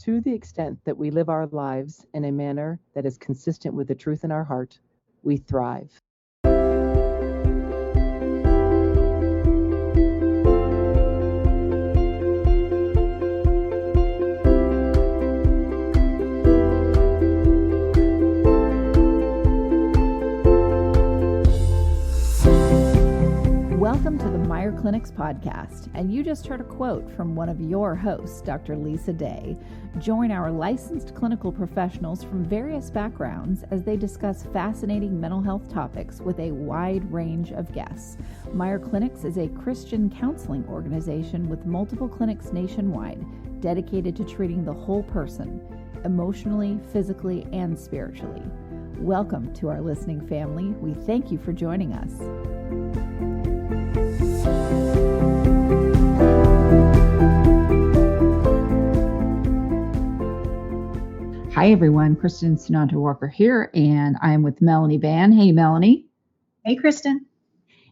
To the extent that we live our lives in a manner that is consistent with the truth in our heart, we thrive. Welcome to the Meier Clinics podcast, and you just heard a quote from one of your hosts, Dr. Lisa Day. Join our licensed clinical professionals from various backgrounds as they discuss fascinating mental health topics with a wide range of guests. Meier Clinics is a Christian counseling organization with multiple clinics nationwide dedicated to treating the whole person, emotionally, physically, and spiritually. Welcome to our listening family. We thank you for joining us. Hi, everyone. Kristin Walker here, and I'm with Melanie Ban. Hey, Melanie. Hey, Kristin.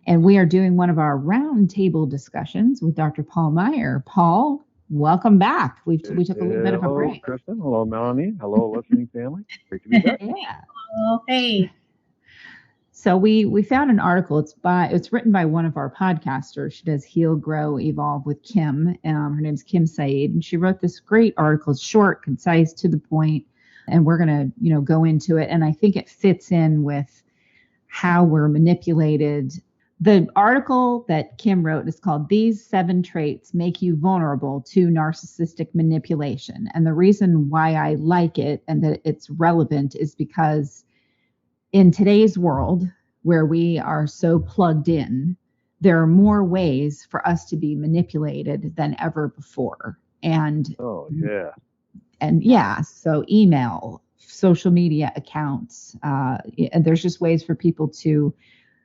And we are doing one of our roundtable discussions with Dr. Paul Meier. Paul, welcome back. We took a little bit of a break. Hello, Kristin. Hello, Melanie. Hello, listening family. Great to be back. Yeah. Oh, hey. So we found an article. It's written by one of our podcasters. She does Heal, Grow, Evolve with Kim. Her name's Kim Said, and she wrote this great article. It's short, concise, to the point, and we're gonna go into it. And I think it fits in with how we're manipulated. The article that Kim wrote is called "These 7 Traits Make You Vulnerable to Narcissistic Manipulation." And the reason why I like it and that it's relevant is because in today's world, where we are so plugged in, there are more ways for us to be manipulated than ever before. And so email, social media accounts, and there's just ways for people to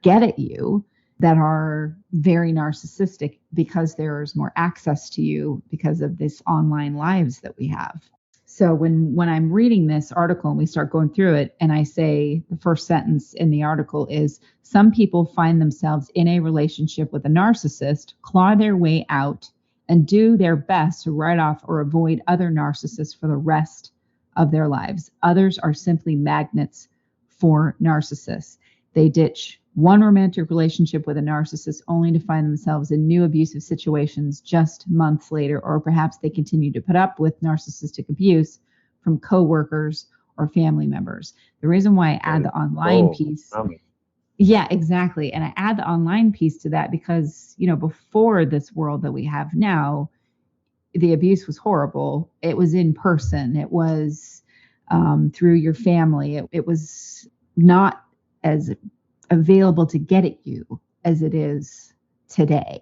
get at you that are very narcissistic because there's more access to you because of this online lives that we have. So when I'm reading this article and we start going through it, and I say the first sentence in the article is, some people find themselves in a relationship with a narcissist, claw their way out, and do their best to write off or avoid other narcissists for the rest of their lives. Others are simply magnets for narcissists. They ditch one romantic relationship with a narcissist only to find themselves in new abusive situations just months later, or perhaps they continue to put up with narcissistic abuse from coworkers or family members. The reason why I add the online piece. Yeah, exactly. And I add the online piece to that because, before this world that we have now, the abuse was horrible. It was in person. It was through your family. It was not as available to get at you as it is today.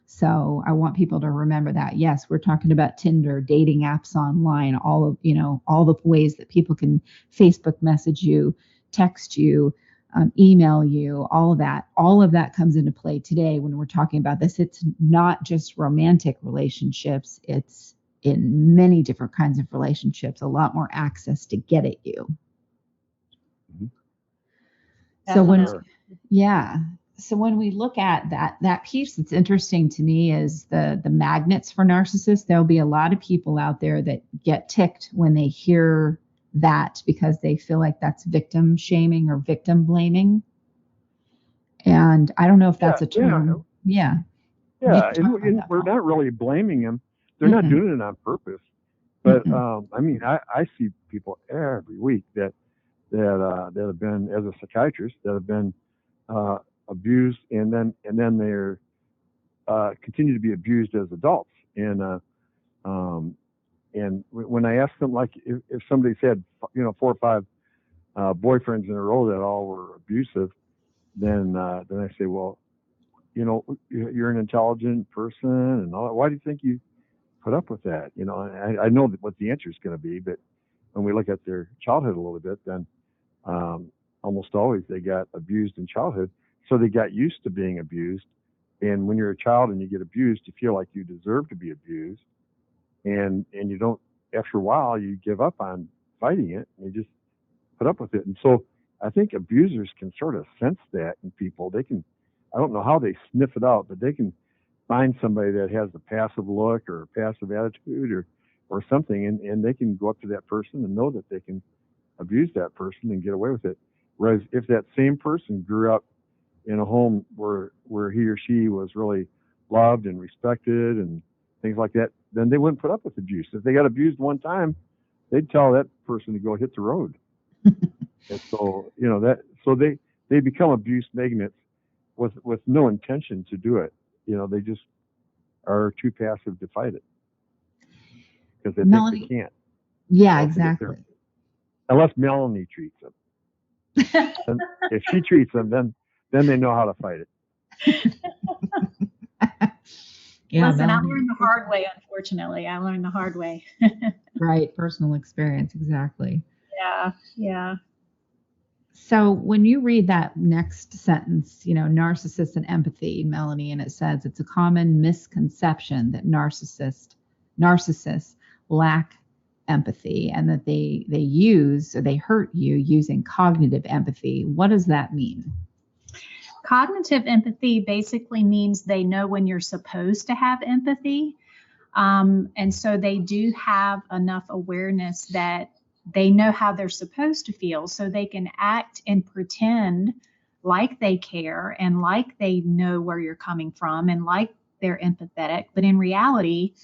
So I want people to remember that. Yes, we're talking about Tinder, dating apps online, all the ways that people can Facebook message you, text you, email you, all of that comes into play today when we're talking about this. It's not just romantic relationships. It's in many different kinds of relationships, a lot more access to get at you. Mm-hmm. So when we look at that piece, that's interesting to me is the magnets for narcissists. There'll be a lot of people out there that get ticked when they hear that because they feel like that's victim shaming or victim blaming. And I don't know if that's a term. Yeah. And we're not really blaming them. They're not doing it on purpose. But I see people every week that have been, as a psychiatrist, that have been abused, and then they're continue to be abused as adults. And when I ask them, like, if somebody's had 4 or 5 boyfriends in a row that all were abusive, then I say, well, you're an intelligent person and all that. Why do you think you put up with that? I know what the answer is going to be, but when we look at their childhood a little bit, then almost always they got abused in childhood. So they got used to being abused. And when you're a child and you get abused, you feel like you deserve to be abused. And you don't, after a while, you give up on fighting it and you just put up with it. And so I think abusers can sort of sense that in people. They can, I don't know how they sniff it out, but they can find somebody that has a passive look or a passive attitude, or or something, and they can go up to that person and know that they can abuse that person and get away with it. Whereas if that same person grew up in a home where he or she was really loved and respected and things like that, then they wouldn't put up with abuse. If they got abused one time, they'd tell that person to go hit the road. And so, so they become abuse magnets with no intention to do it. They just are too passive to fight it because they Melanie, think they can't. Yeah, exactly. Unless Melanie treats them. And if she treats them, then they know how to fight it. Yeah, Listen, I learned the hard way, unfortunately. I learned the hard way. Right, personal experience, exactly. Yeah. So when you read that next sentence, narcissist and empathy, Melanie, and it says it's a common misconception that narcissists lack empathy and that they hurt you using cognitive empathy. What does that mean? Cognitive empathy basically means they know when you're supposed to have empathy. And so they do have enough awareness that they know how they're supposed to feel, so they can act and pretend like they care and like they know where you're coming from and like they're empathetic. But in reality,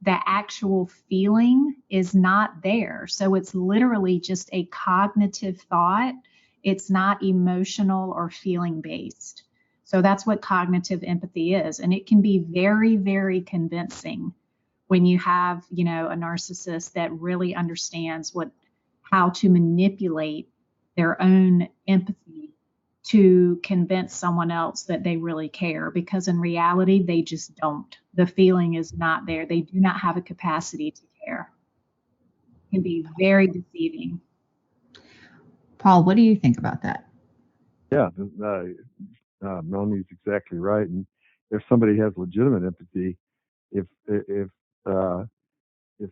the actual feeling is not there. So it's literally just a cognitive thought. It's not emotional or feeling based. So that's what cognitive empathy is. And it can be very, very convincing when you have, a narcissist that really understands how to manipulate their own empathy to convince someone else that they really care, because in reality, they just don't. The feeling is not there. They do not have a capacity to care. It can be very deceiving. Paul, what do you think about that? Yeah, Melanie's exactly right. And if somebody has legitimate empathy, if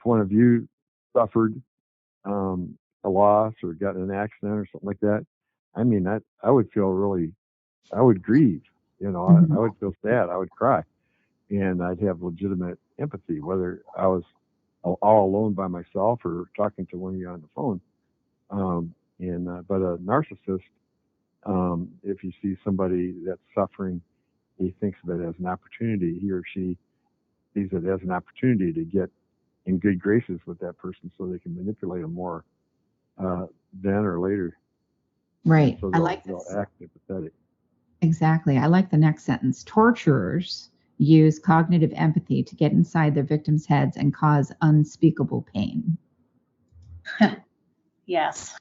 one of you suffered a loss or got in an accident or something like that, I mean, I would feel I would grieve. Mm-hmm. I would feel sad. I would cry, and I'd have legitimate empathy, whether I was all alone by myself or talking to one of you on the phone. But a narcissist, if you see somebody that's suffering, he thinks of it as an opportunity. He or she sees it as an opportunity to get in good graces with that person, so they can manipulate them more then or later. Right. So I like they'll this. act empathetic. Exactly. I like the next sentence. Torturers use cognitive empathy to get inside their victims' heads and cause unspeakable pain. Yes.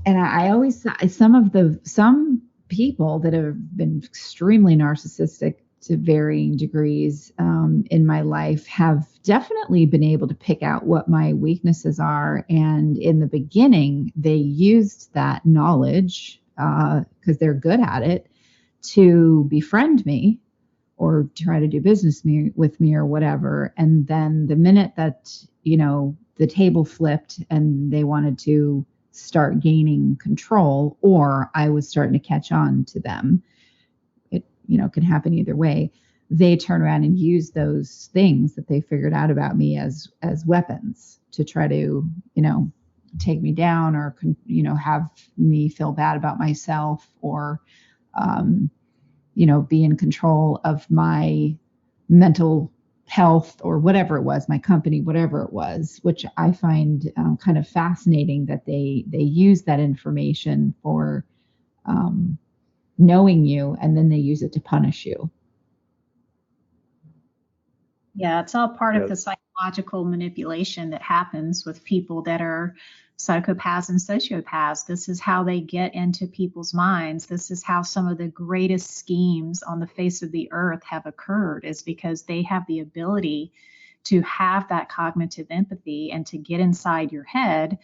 And I always, some people that have been extremely narcissistic to varying degrees in my life have definitely been able to pick out what my weaknesses are. And in the beginning, they used that knowledge because they're good at it to befriend me or try to do business with me or whatever. And then the minute that, the table flipped and they wanted to start gaining control, or I was starting to catch on to them, it, could happen either way. They turn around and use those things that they figured out about me as weapons to try to, take me down or, have me feel bad about myself or, be in control of my mental health or whatever it was, my company, whatever it was, which I find kind of fascinating that they use that information for knowing you, and then they use it to punish you. Yeah, it's all part of the psychological manipulation that happens with people that are psychopaths and sociopaths. This is how they get into people's minds. This is how some of the greatest schemes on the face of the earth have occurred, is because they have the ability to have that cognitive empathy and to get inside your head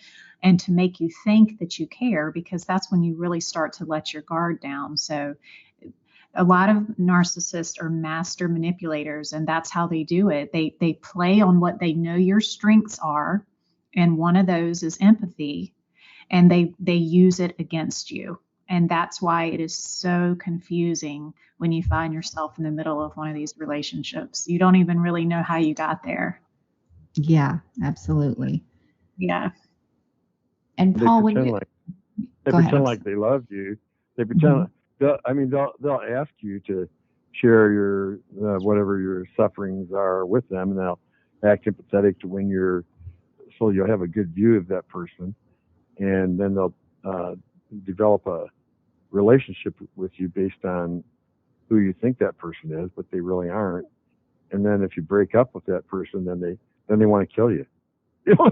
and to make you think that you care, because that's when you really start to let your guard down. So a lot of narcissists are master manipulators, and that's how they do it. They play on what they know your strengths are, and one of those is empathy, and they use it against you. And that's why it is so confusing when you find yourself in the middle of one of these relationships. You don't even really know how you got there. Yeah, absolutely. Yeah. And They Paul, when pretend you like they go ahead, pretend like they love you. They Mhm. pretend. They'll ask you to share your whatever your sufferings are with them, and they'll act empathetic to when so you'll have a good view of that person, and then they'll develop a relationship with you based on who you think that person is, but they really aren't. And then if you break up with that person, then they want to kill you. You know,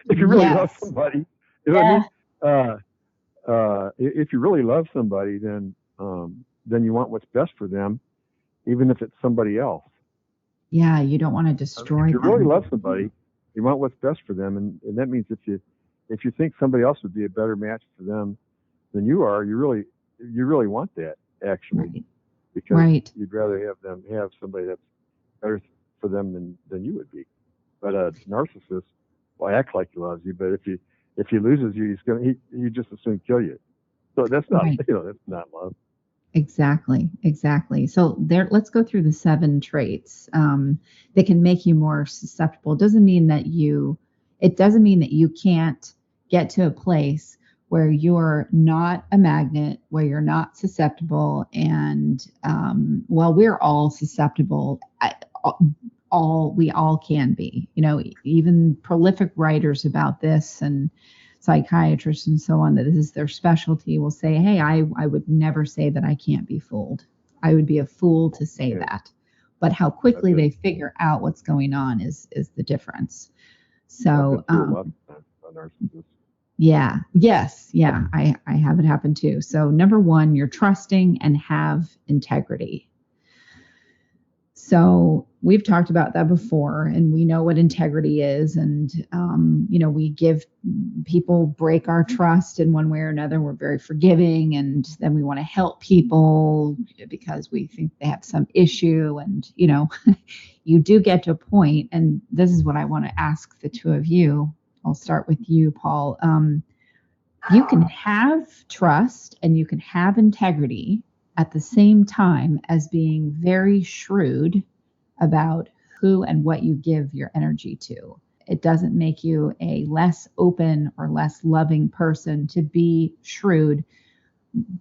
if you really love Yes, somebody, you know what I Yeah. mean? If you really love somebody, then you want what's best for them, even if it's somebody else. yeah, you don't want to I mean, if destroy you really them. love somebody, you want what's best for them, and that means if you think somebody else would be a better match for them than you are, you really want that actually, Right, because right. you'd rather have somebody that's better for them than you would be. But a narcissist will act like he loves you, but if he loses you, he just as soon kill you. So that's not Right. that's not love. Exactly, exactly. So there, let's go through the 7 traits that can make you more susceptible. It doesn't mean that you can't get to a place where you're not a magnet, where you're not susceptible, and well, we're all susceptible. We all can be. Even prolific writers about this and psychiatrists and so on, that this is their specialty, will say, hey, I would never say that I can't be fooled. I would be a fool to say Yeah, that. But how I've quickly been they figure out what's going on is the difference. I've been So through a lot of times on narcissists. yeah, yes, yeah, I have it happen too. So number one, you're trusting and have integrity. So we've talked about that before, and we know what integrity is. And, we give people break our trust in one way or another. We're very forgiving, and then we want to help people because we think they have some issue. And, you do get to a point, and this is what I want to ask the two of you. I'll start with you, Paul. You can have trust and you can have integrity at the same time as being very shrewd about who and what you give your energy to. It doesn't make you a less open or less loving person to be shrewd,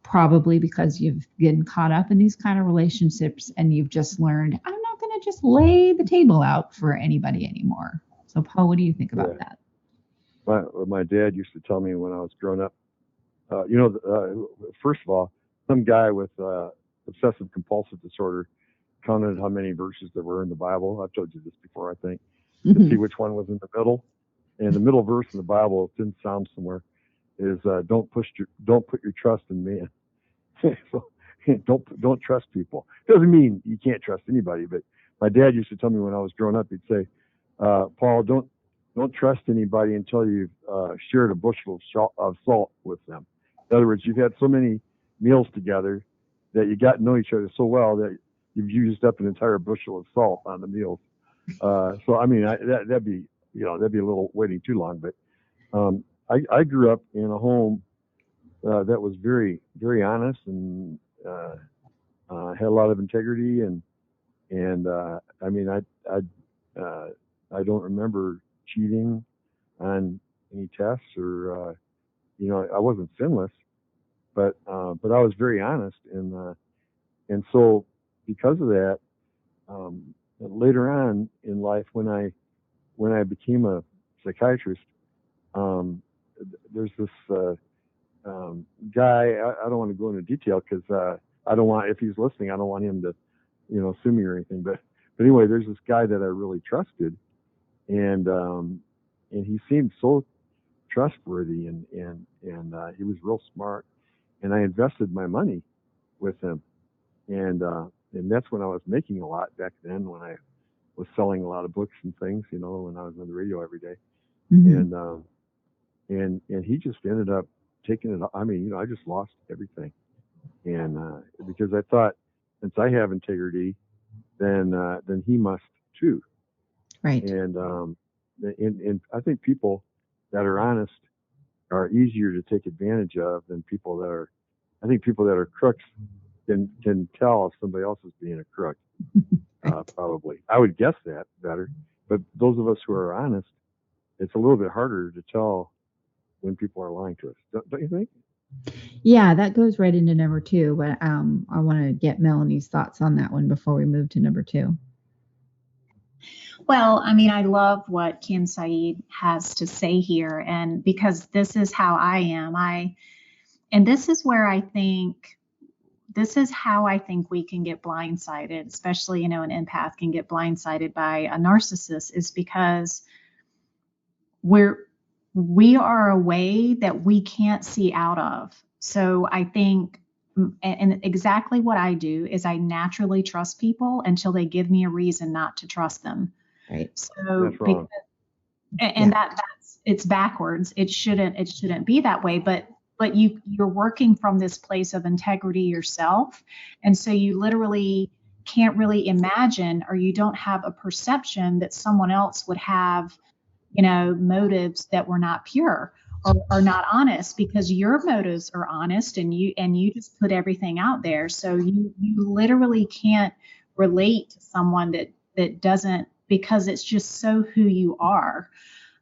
probably because you've been caught up in these kind of relationships and you've just learned, I'm not going to just lay the table out for anybody anymore. So, Paul, what do you think about Yeah, that? my dad used to tell me when I was growing up. First of all, some guy with obsessive compulsive disorder counted how many verses there were in the Bible. I've told you this before, I think, to see which one was in the middle. And the middle verse in the Bible, it's in Psalm somewhere, is don't put your trust in man. So don't trust people. Doesn't mean you can't trust anybody, but my dad used to tell me when I was growing up, he'd say, Paul, don't trust anybody until you've shared a bushel of salt with them. In other words, you've had so many meals together that you got to know each other so well that you've used up an entire bushel of salt on the meals. So I mean, that'd be a little waiting too long. But I grew up in a home that was very very honest and had a lot of integrity and I mean I don't remember cheating on any tests or I wasn't sinless, but I was very honest and so because of that, later on in life when I became a psychiatrist, um, there's this guy. I don't want to go into detail because I don't want, if he's listening, I don't want him to sue me or anything. But anyway, there's this guy that I really trusted, and he seemed so trustworthy and he was real smart, and I invested my money with him, and that's when I was making a lot back then when I was selling a lot of books and things, when I was on the radio every day, Mhm. and he just ended up taking it. I mean, I just lost everything, and because I thought since I have integrity, then he must too, Right. and I think people that are honest are easier to take advantage of than people that are. I think people that are crooks can tell if somebody else is being a crook. Right. Probably, I would guess that better. But those of us who are honest, it's a little bit harder to tell when people are lying to us. Don't you think? Yeah, that goes right into number 2, but I want to get Melanie's thoughts on that one before we move to number 2. Well, I mean, I love what Ken Said has to say here, and because this is how I am, and this is where I think, this is how I think we can get blindsided, especially, an empath can get blindsided by a narcissist, is because we are a way that we can't see out of. So I think, and exactly what I do is I naturally trust people until they give me a reason not to trust them. Right. So, That's wrong. and that's, it's backwards. It shouldn't be that way, but you're working from this place of integrity yourself. And so you literally can't really imagine, or you don't have a perception that someone else would have, motives that were not pure or not honest, because your motives are honest, and you just put everything out there. So you literally can't relate to someone that doesn't, because it's just so who you are.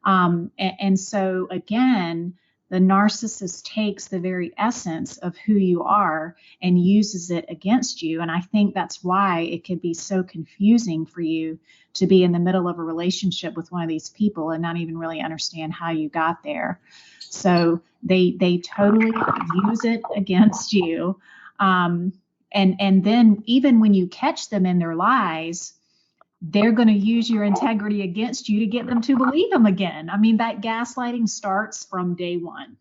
And so again, the narcissist takes the very essence of who you are and uses it against you. And I think that's why it could be so confusing for you to be in the middle of a relationship with one of these people and not even really understand how you got there. So they totally use it against you. And then even when you catch them in their lies, they're going to use your integrity against you to get them to believe them again. I mean, that gaslighting starts from day one.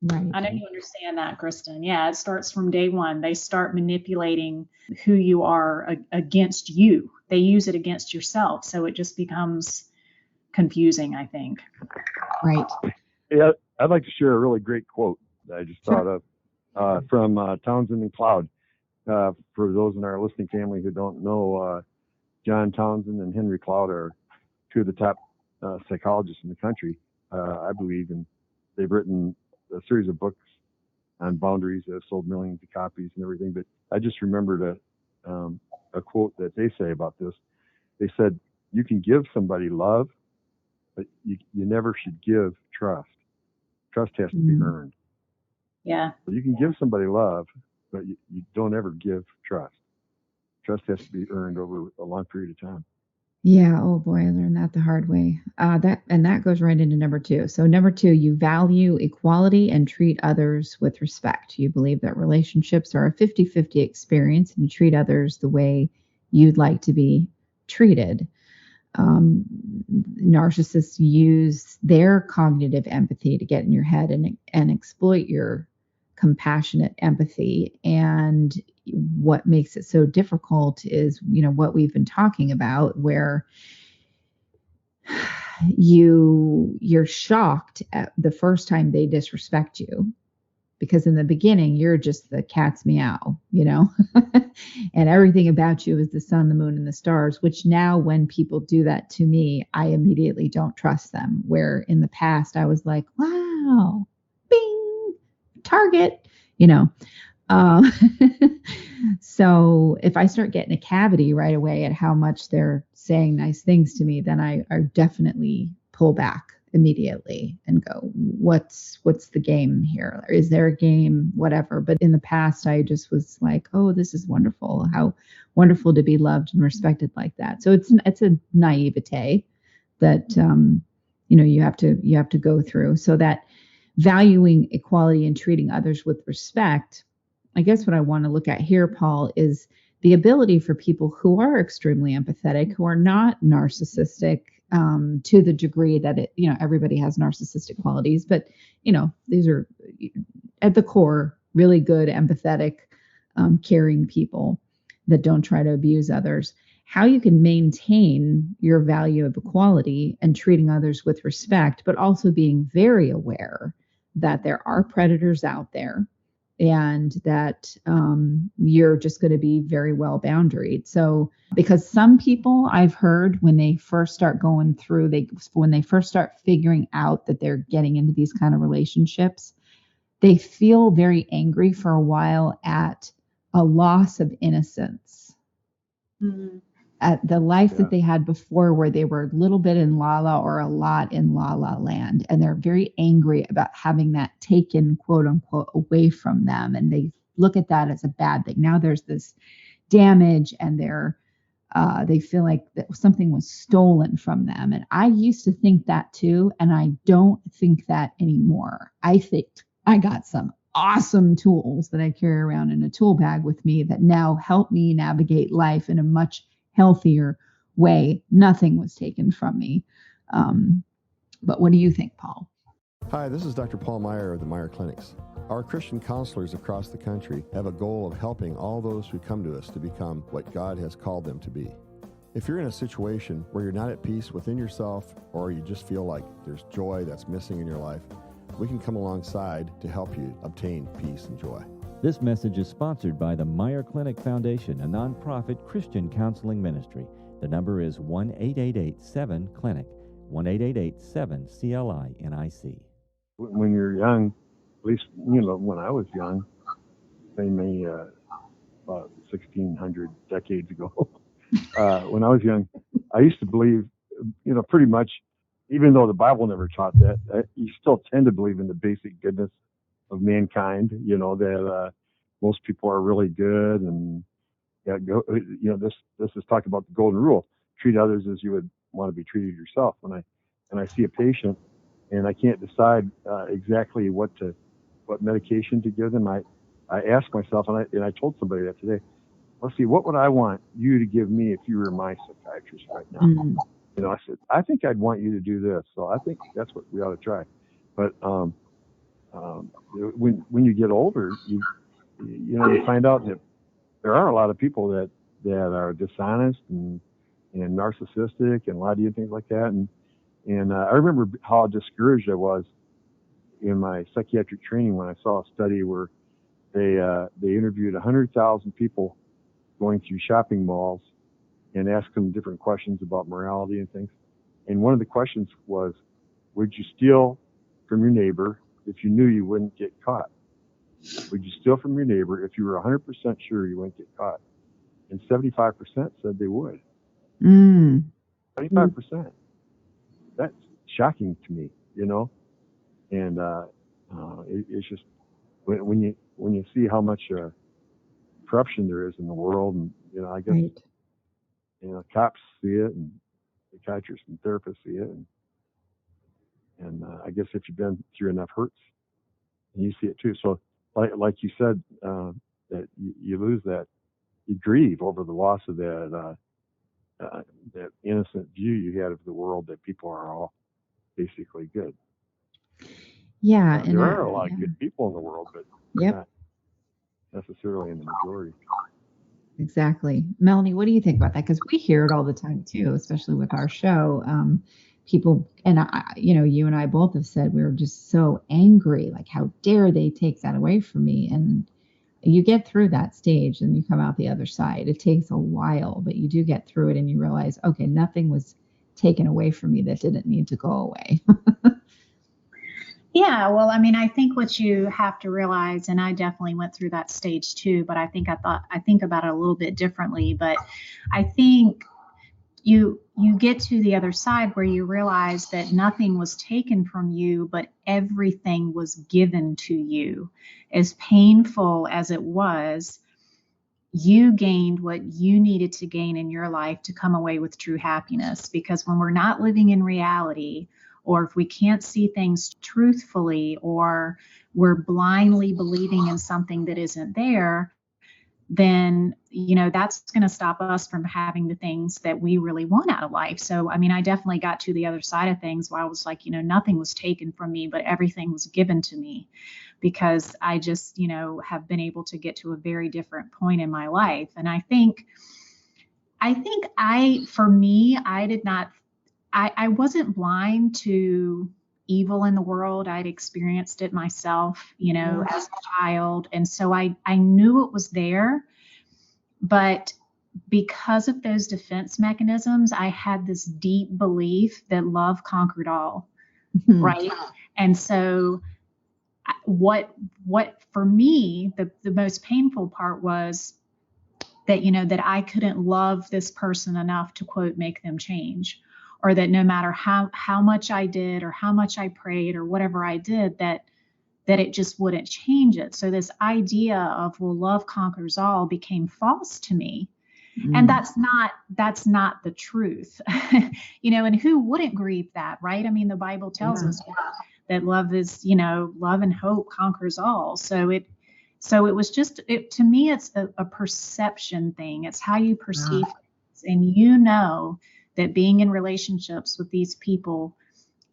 Right. I know you understand that, Kristin. Yeah, it starts from day one. They start manipulating who you are against you. They use it against yourself. So it just becomes confusing, I think. Right. Yeah, I'd like to share a really great quote that I just thought of from Townsend and Cloud. For those in our listening family who don't know, John Townsend and Henry Cloud are two of the top psychologists in the country, I believe, and they've written a series of books on boundaries that have sold millions of copies and everything. But I just remembered a quote that they say about this. They said, "You can give somebody love, but you never should give trust. Trust has to be earned." Yeah. So you can give somebody love, but you don't ever give trust. Trust has to be earned over a long period of time. Yeah. Oh boy, I learned that the hard way. That goes right into number 2. So number 2, you value equality and treat others with respect. You believe that relationships are a 50-50 experience, and you treat others the way you'd like to be treated. Narcissists use their cognitive empathy to get in your head and exploit your compassionate empathy. And what makes it so difficult is, what we've been talking about, where you're shocked at the first time they disrespect you, because in the beginning you're just the cat's meow, and everything about you is the sun, the moon, and the stars, which now when people do that to me, I immediately don't trust them. Where in the past I was like, wow, bing, target, So if I start getting a cavity right away at how much they're saying nice things to me, then I definitely pull back immediately and go, what's the game here? Is there a game? Whatever. But in the past, I just was like, oh, this is wonderful. How wonderful to be loved and respected like that. So it's a naivete that you have to go through, so that valuing equality and treating others with respect. I guess what I want to look at here, Paul, is the ability for people who are extremely empathetic, who are not narcissistic to the degree that everybody has narcissistic qualities, but these are at the core really good, empathetic, caring people that don't try to abuse others. How you can maintain your value of equality and treating others with respect, but also being very aware that there are predators out there, and that you're just going to be very well boundaried. So, because some people I've heard, when they first start going through, when they first start figuring out that they're getting into these kind of relationships, they feel very angry for a while at a loss of innocence. Mm-hmm. at the life Yeah. that they had before, where they were a little bit in la la or a lot in la la land. And they're very angry about having that taken, quote unquote, away from them. And they look at that as a bad thing. Now there's this damage, and they feel like that something was stolen from them. And I used to think that too. And I don't think that anymore. I think I got some awesome tools that I carry around in a tool bag with me that now help me navigate life in a much healthier way. Nothing was taken from me. But what do you think, Paul? Hi, this is Dr. Paul Meier of the Meier Clinics. Our Christian counselors across the country have a goal of helping all those who come to us to become what God has called them to be. If you're in a situation where you're not at peace within yourself, or you just feel like there's joy that's missing in your life, we can come alongside to help you obtain peace and joy. This message is sponsored by the Meier Clinic Foundation, a nonprofit Christian counseling ministry. The number is 1-888-7-CLINIC, 1-888-7-CLINIC. When you're young, at least, when I was young, mainly about 1600 decades ago, when I was young, I used to believe, pretty much, even though the Bible never taught that, you still tend to believe in the basic goodness of mankind, that most people are really good, and this is talking about the golden rule: treat others as you would want to be treated yourself. When I see a patient and I can't decide exactly what medication to give them, I ask myself, and I told somebody that today. Let's see, what would I want you to give me if you were my psychiatrist right now? Mm. I said, I think I'd want you to do this. So I think that's what we ought to try. But when you get older, you find out that there are a lot of people that are dishonest and narcissistic and lie to you, things like that. And I remember how discouraged I was in my psychiatric training when I saw a study where they interviewed 100,000 people going through shopping malls and asked them different questions about morality and things. And one of the questions was, would you steal from your neighbor if you knew you wouldn't get caught? Would you steal from your neighbor if you were 100% sure you wouldn't get caught? And 75% said they would. 75%. That's shocking to me, And it's just when you see how much corruption there is in the world, and I guess Right. Cops see it, and psychiatrists and therapists see it, and I guess if you've been through enough hurts, and you see it too. So like you said, that you lose that, you grieve over the loss of that innocent view you had of the world, that people are all basically good. Yeah. There are a lot of good people in the world, but not necessarily in the majority. Exactly. Melanie, what do you think about that? Because we hear it all the time too, especially with our show. People, and you and I both have said we were just so angry, like, how dare they take that away from me? And you get through that stage and you come out the other side. It takes a while, but you do get through it and you realize, okay, nothing was taken away from me that didn't need to go away. Yeah, well, I think what you have to realize, and I definitely went through that stage too, but I think about it a little bit differently. But I think you get to the other side where you realize that nothing was taken from you, but everything was given to you. As painful as it was, you gained what you needed to gain in your life to come away with true happiness. Because when we're not living in reality, or if we can't see things truthfully, or we're blindly believing in something that isn't there, then, that's going to stop us from having the things that we really want out of life. So, I definitely got to the other side of things where I was like, nothing was taken from me, but everything was given to me, because I just, have been able to get to a very different point in my life. And I think I wasn't blind to evil in the world. I'd experienced it myself, as a child. And so I knew it was there, but because of those defense mechanisms, I had this deep belief that love conquered all. Right. And so what for me, the most painful part was that, you know, that I couldn't love this person enough to, quote, make them change, or that no matter how much I did or how much I prayed or whatever I did, that it just wouldn't change it. So this idea of, well, love conquers all became false to me. And that's not the truth. You know, and who wouldn't grieve that, right? I mean, the Bible tells us that love is, you know, love and hope conquers all. So it was just, to me, it's a perception thing. It's how you perceive things. And you know that being in relationships with these people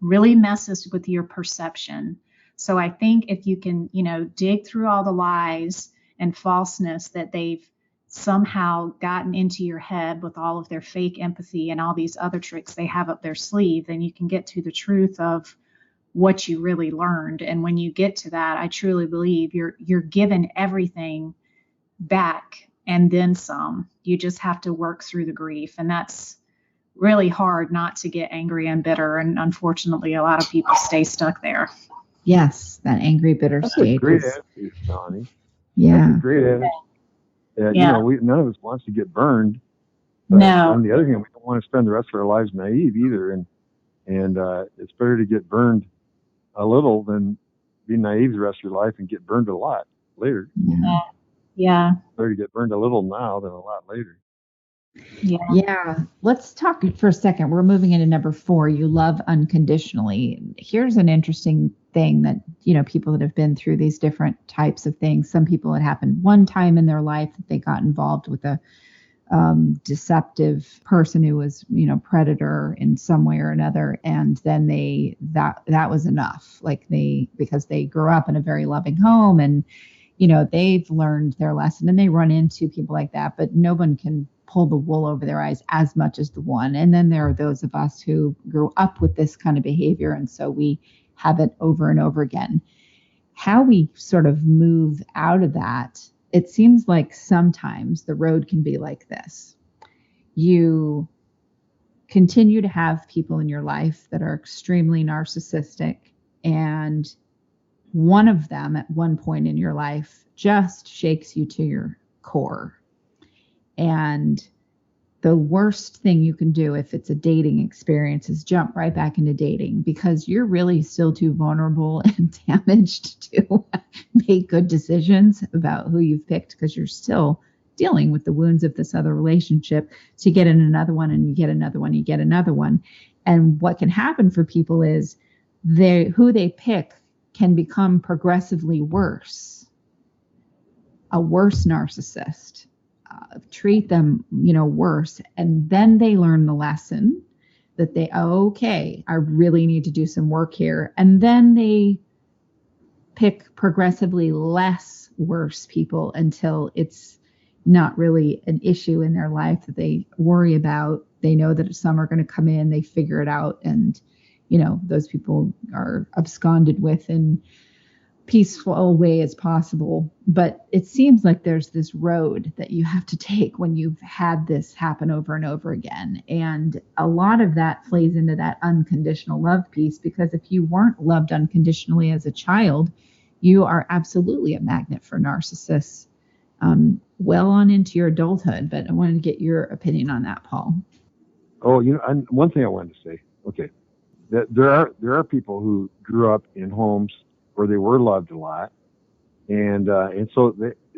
really messes with your perception. So I think if you can, you know, dig through all the lies and falseness that they've somehow gotten into your head with all of their fake empathy and all these other tricks they have up their sleeve, then you can get to the truth of what you really learned. And when you get to that, I truly believe you're given everything back and then some. You just have to work through the grief. And that's really hard, not to get angry and bitter. And unfortunately, a lot of people stay stuck there. Yes, that angry, bitter state. Great attitude, Donnie. Yeah. That's a great attitude. You know, none of us wants to get burned. But No. on the other hand, we don't want to spend the rest of our lives naive either. And it's better to get burned a little than be naive the rest of your life and get burned a lot later. Yeah. Better to get burned a little now than a lot later. Yeah. Let's talk for a second. We're moving into number 4. You love unconditionally. Here's an interesting thing that, you know, people that have been through these different types of things, some people, it happened one time in their life that they got involved with a deceptive person who was, you know, predator in some way or another. And then that was enough. Like because they grew up in a very loving home and, you know, they've learned their lesson and they run into people like that, but no one can pull the wool over their eyes as much as the one. And then there are those of us who grew up with this kind of behavior. And so we have it over and over again. How we sort of move out of that, it seems like sometimes the road can be like this. You continue to have people in your life that are extremely narcissistic, and one of them at one point in your life just shakes you to your core. And the worst thing you can do if it's a dating experience is jump right back into dating, because you're really still too vulnerable and damaged to make good decisions about who you've picked, because you're still dealing with the wounds of this other relationship. So you get in another one and you get another one, you get another one. And what can happen for people is who they pick can become progressively worse, a worse narcissist. Treat them, you know, worse. And then they learn the lesson that I really need to do some work here. And then they pick progressively less worse people until it's not really an issue in their life that they worry about. They know that some are going to come in, they figure it out. And, you know, those people are absconded with in peaceful way as possible. But it seems like there's this road that you have to take when you've had this happen over and over again. And a lot of that plays into that unconditional love piece, because if you weren't loved unconditionally as a child, you are absolutely a magnet for narcissists well on into your adulthood. But I wanted to get your opinion on that, Paul. Oh, you know, one thing I wanted to say, okay, that there are people who grew up in homes where they were loved a lot, and so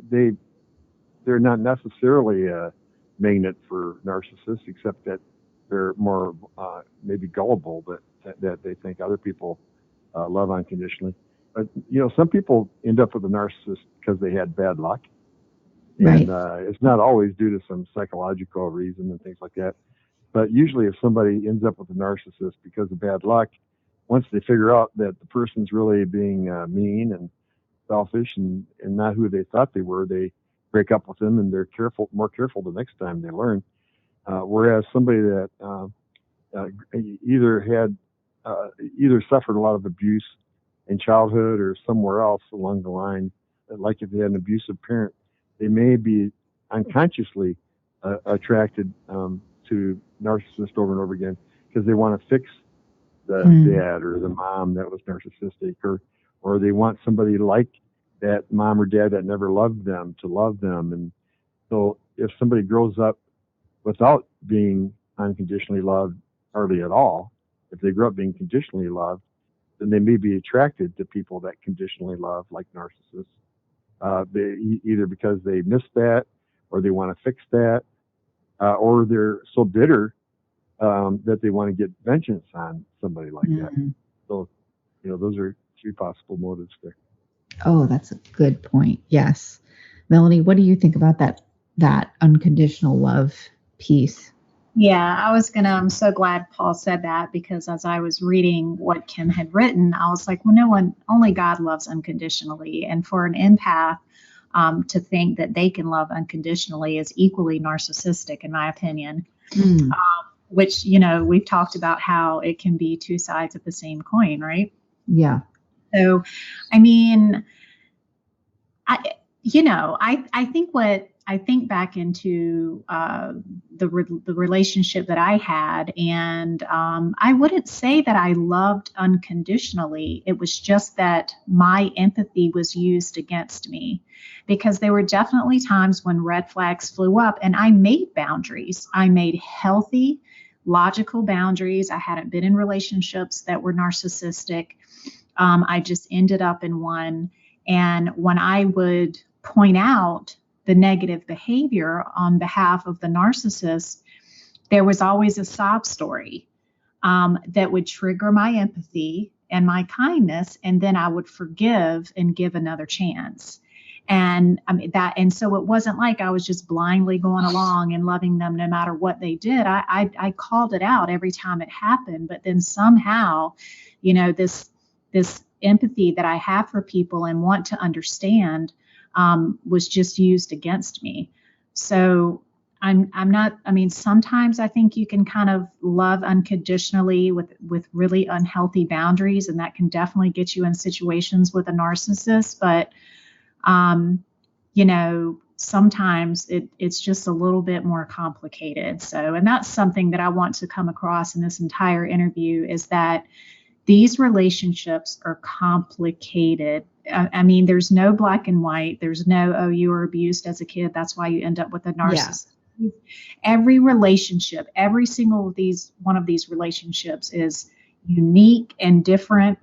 they're not necessarily a magnet for narcissists, except that they're more maybe gullible, but that they think other people love unconditionally. But you know, some people end up with a narcissist because they had bad luck, and it's not always due to some psychological reason and things like that. But usually, if somebody ends up with a narcissist because of bad luck, once they figure out that the person's really being mean and selfish and not who they thought they were, they break up with them and they're more careful the next time they learn. Whereas somebody that either suffered a lot of abuse in childhood or somewhere else along the line, like if they had an abusive parent, they may be unconsciously attracted to narcissists over and over again because they want to fix the dad or the mom that was narcissistic, or they want somebody like that mom or dad that never loved them to love them. So if somebody grows up without being unconditionally loved hardly at all, if they grew up being conditionally loved, then they may be attracted to people that conditionally love, like narcissists. Either because they missed that, or they want to fix that, or they're so bitter that they want to get vengeance on somebody like that. So, those are three possible motives there. Oh, that's a good point. Yes. Melanie, what do you think about that unconditional love piece? Yeah, I'm so glad Paul said that, because as I was reading what Kim had written, I was like, well, only God loves unconditionally. And for an empath to think that they can love unconditionally is equally narcissistic, in my opinion. Which, we've talked about how it can be two sides of the same coin, right? Yeah. So, I mean, I think back into the relationship that I had, and I wouldn't say that I loved unconditionally. It was just that my empathy was used against me, because there were definitely times when red flags flew up, and I made boundaries. I made healthy, logical boundaries. I hadn't been in relationships that were narcissistic. I just ended up in one. And when I would point out the negative behavior on behalf of the narcissist, there was always a sob story that would trigger my empathy and my kindness, and then I would forgive and give another chance. And and so it wasn't like I was just blindly going along and loving them no matter what they did. I called it out every time it happened, but then somehow, this empathy that I have for people and want to understand was just used against me. So I'm not, sometimes I think you can kind of love unconditionally with really unhealthy boundaries, and that can definitely get you in situations with a narcissist. But, sometimes it's just a little bit more complicated. So, and that's something that I want to come across in this entire interview, is that these relationships are complicated. There's no black and white. There's no, oh, you were abused as a kid, that's why you end up with a narcissist. Yeah. Every relationship, every single one of these relationships is unique and different.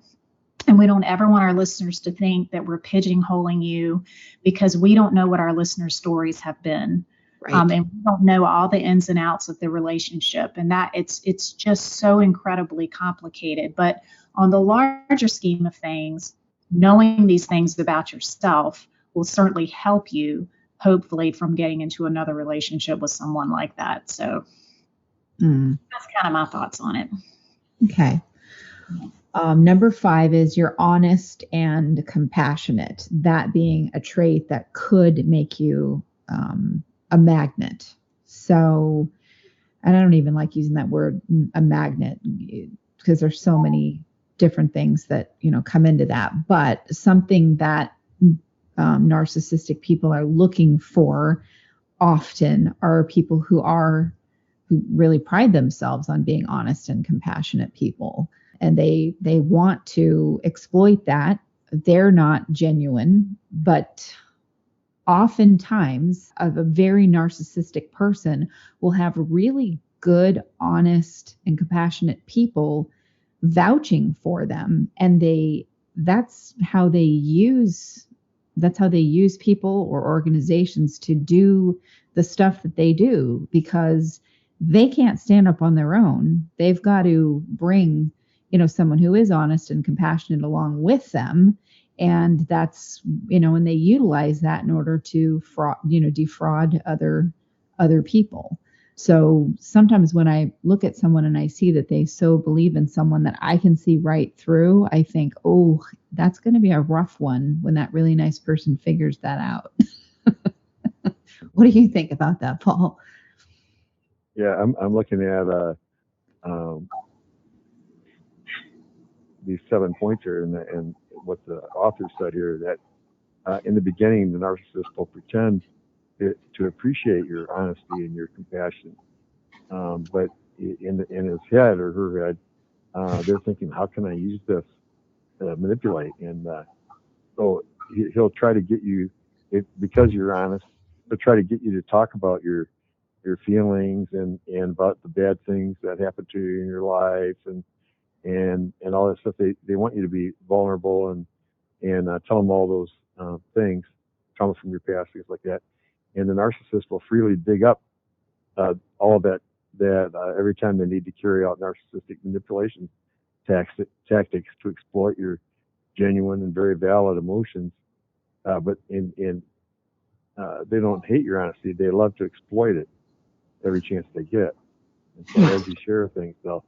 And we don't ever want our listeners to think that we're pigeonholing you, because we don't know what our listeners' stories have been. Right. And we don't know all the ins and outs of the relationship, and that it's just so incredibly complicated. But on the larger scheme of things, knowing these things about yourself will certainly help you, hopefully, from getting into another relationship with someone like that. So that's kind of my thoughts on it. Okay. Number 5 is you're honest and compassionate, that being a trait that could make you a magnet. So, and I don't even like using that word, a magnet, because there's so many different things that, come into that. But something that narcissistic people are looking for often are people who really pride themselves on being honest and compassionate people. And they want to exploit that. They're not genuine, but oftentimes a very narcissistic person will have really good, honest, and compassionate people vouching for them. And that's how they use people or organizations to do the stuff that they do, because they can't stand up on their own. They've got to bring, someone who is honest and compassionate along with them. And that's, and they utilize that in order to defraud other people. So sometimes when I look at someone and I see that they so believe in someone that I can see right through, I think, oh, that's going to be a rough one when that really nice person figures that out. What do you think about that, Paul? Yeah, I'm looking at these 7 points here, and what the author said here, that in the beginning, the narcissist will pretend to appreciate your honesty and your compassion, but in his head or her head, they're thinking, how can I use this to manipulate? And so he'll try to get you, because you're honest to try to get you to talk about your feelings and about the bad things that happened to you in your life and all that stuff. They want you to be vulnerable and tell them all those things, trauma from your past, things like that. And the narcissist will freely dig up all of that every time they need to carry out narcissistic manipulation tactics to exploit your genuine and very valid emotions. But they don't hate your honesty. They love to exploit it every chance they get. And so as you share things, they'll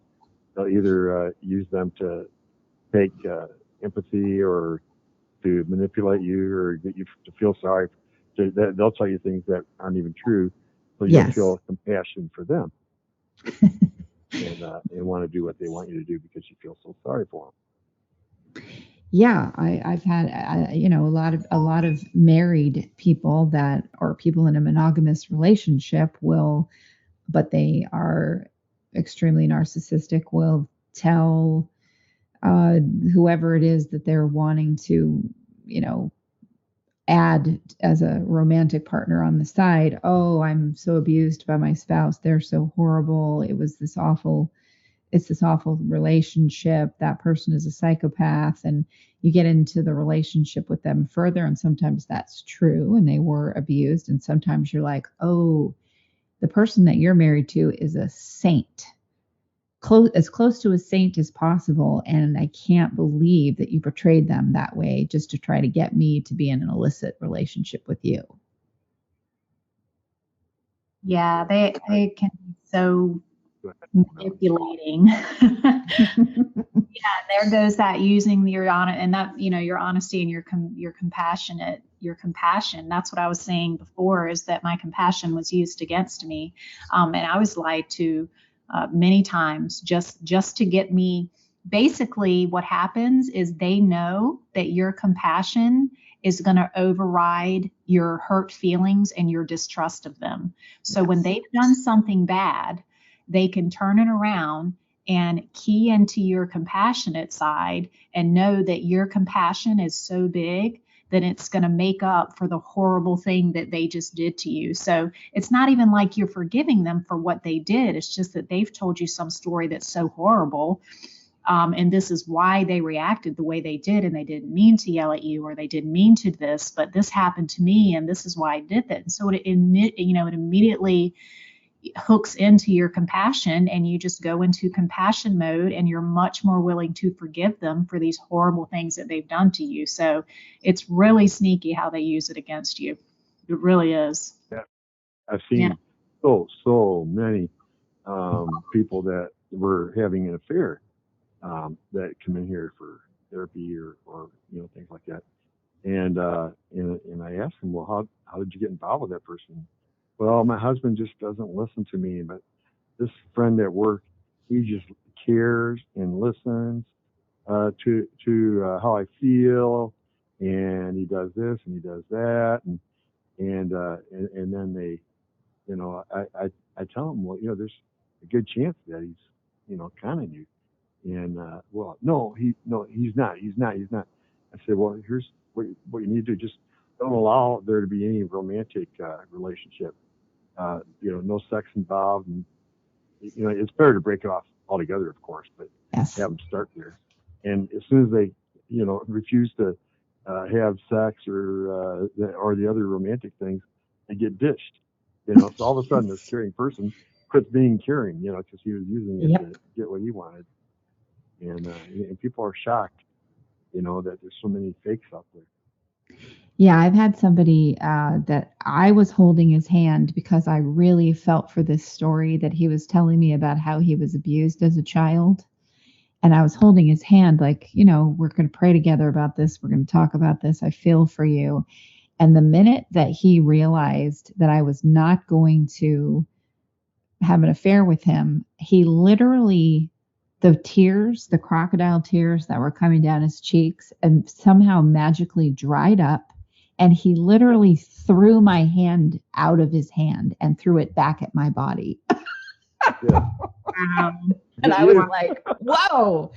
either use them to take empathy or to manipulate you or get you to feel sorry. They'll tell you things that aren't even true, so you'll feel compassion for them and want to do what they want you to do because you feel so sorry for them. Yeah, I've had a lot of married people or people in a monogamous relationship but they are extremely narcissistic, will tell whoever it is that they're wanting to, add as a romantic partner on the side. Oh, I'm so abused by my spouse. They're so horrible. It's this awful relationship. That person is a psychopath. And you get into the relationship with them further. And sometimes that's true and they were abused. And sometimes you're like, oh, the person that you're married to is a saint. As close to a saint as possible, and I can't believe that you portrayed them that way just to try to get me to be in an illicit relationship with you. Yeah, they can be so manipulating. Yeah, there goes that using your honesty and your compassion. That's what I was saying before, is that my compassion was used against me, and I was lied to many times just to get me. Basically, what happens is they know that your compassion is going to override your hurt feelings and your distrust of them. So when they've done something bad, they can turn it around and key into your compassionate side and know that your compassion is so big that it's going to make up for the horrible thing that they just did to you. So it's not even like you're forgiving them for what they did. It's just that they've told you some story that's so horrible. And this is why they reacted the way they did. And they didn't mean to yell at you, or they didn't mean to this, but this happened to me. And this is why I did that. And so it immediately hooks into your compassion, and you just go into compassion mode, and you're much more willing to forgive them for these horrible things that they've done to you. So it's really sneaky how they use it against you. It really is. Yeah. I've seen so many people that were having an affair that come in here for therapy or things like that. And I asked them, well, how did you get involved with that person? Well, my husband just doesn't listen to me, but this friend at work, he just cares and listens to how I feel, and he does this and he does that, and then they, I tell them, well, there's a good chance that he's, conning you, and well, he's not. I said, well, here's what you need to do. Just don't allow there to be any romantic relationship. No sex involved, and it's better to break it off altogether, of course, but have them start there. And as soon as they, refuse to have sex or the other romantic things, they get ditched. So all of a sudden, this caring person quits being caring, because he was using it to get what he wanted. And people are shocked, that there's so many fakes out there. Yeah, I've had somebody that I was holding his hand because I really felt for this story that he was telling me about how he was abused as a child. And I was holding his hand like, we're going to pray together about this. We're going to talk about this. I feel for you. And the minute that he realized that I was not going to have an affair with him, he literally, the crocodile tears that were coming down his cheeks and somehow magically dried up. And he literally threw my hand out of his hand and threw it back at my body. Yeah. And I was like, whoa.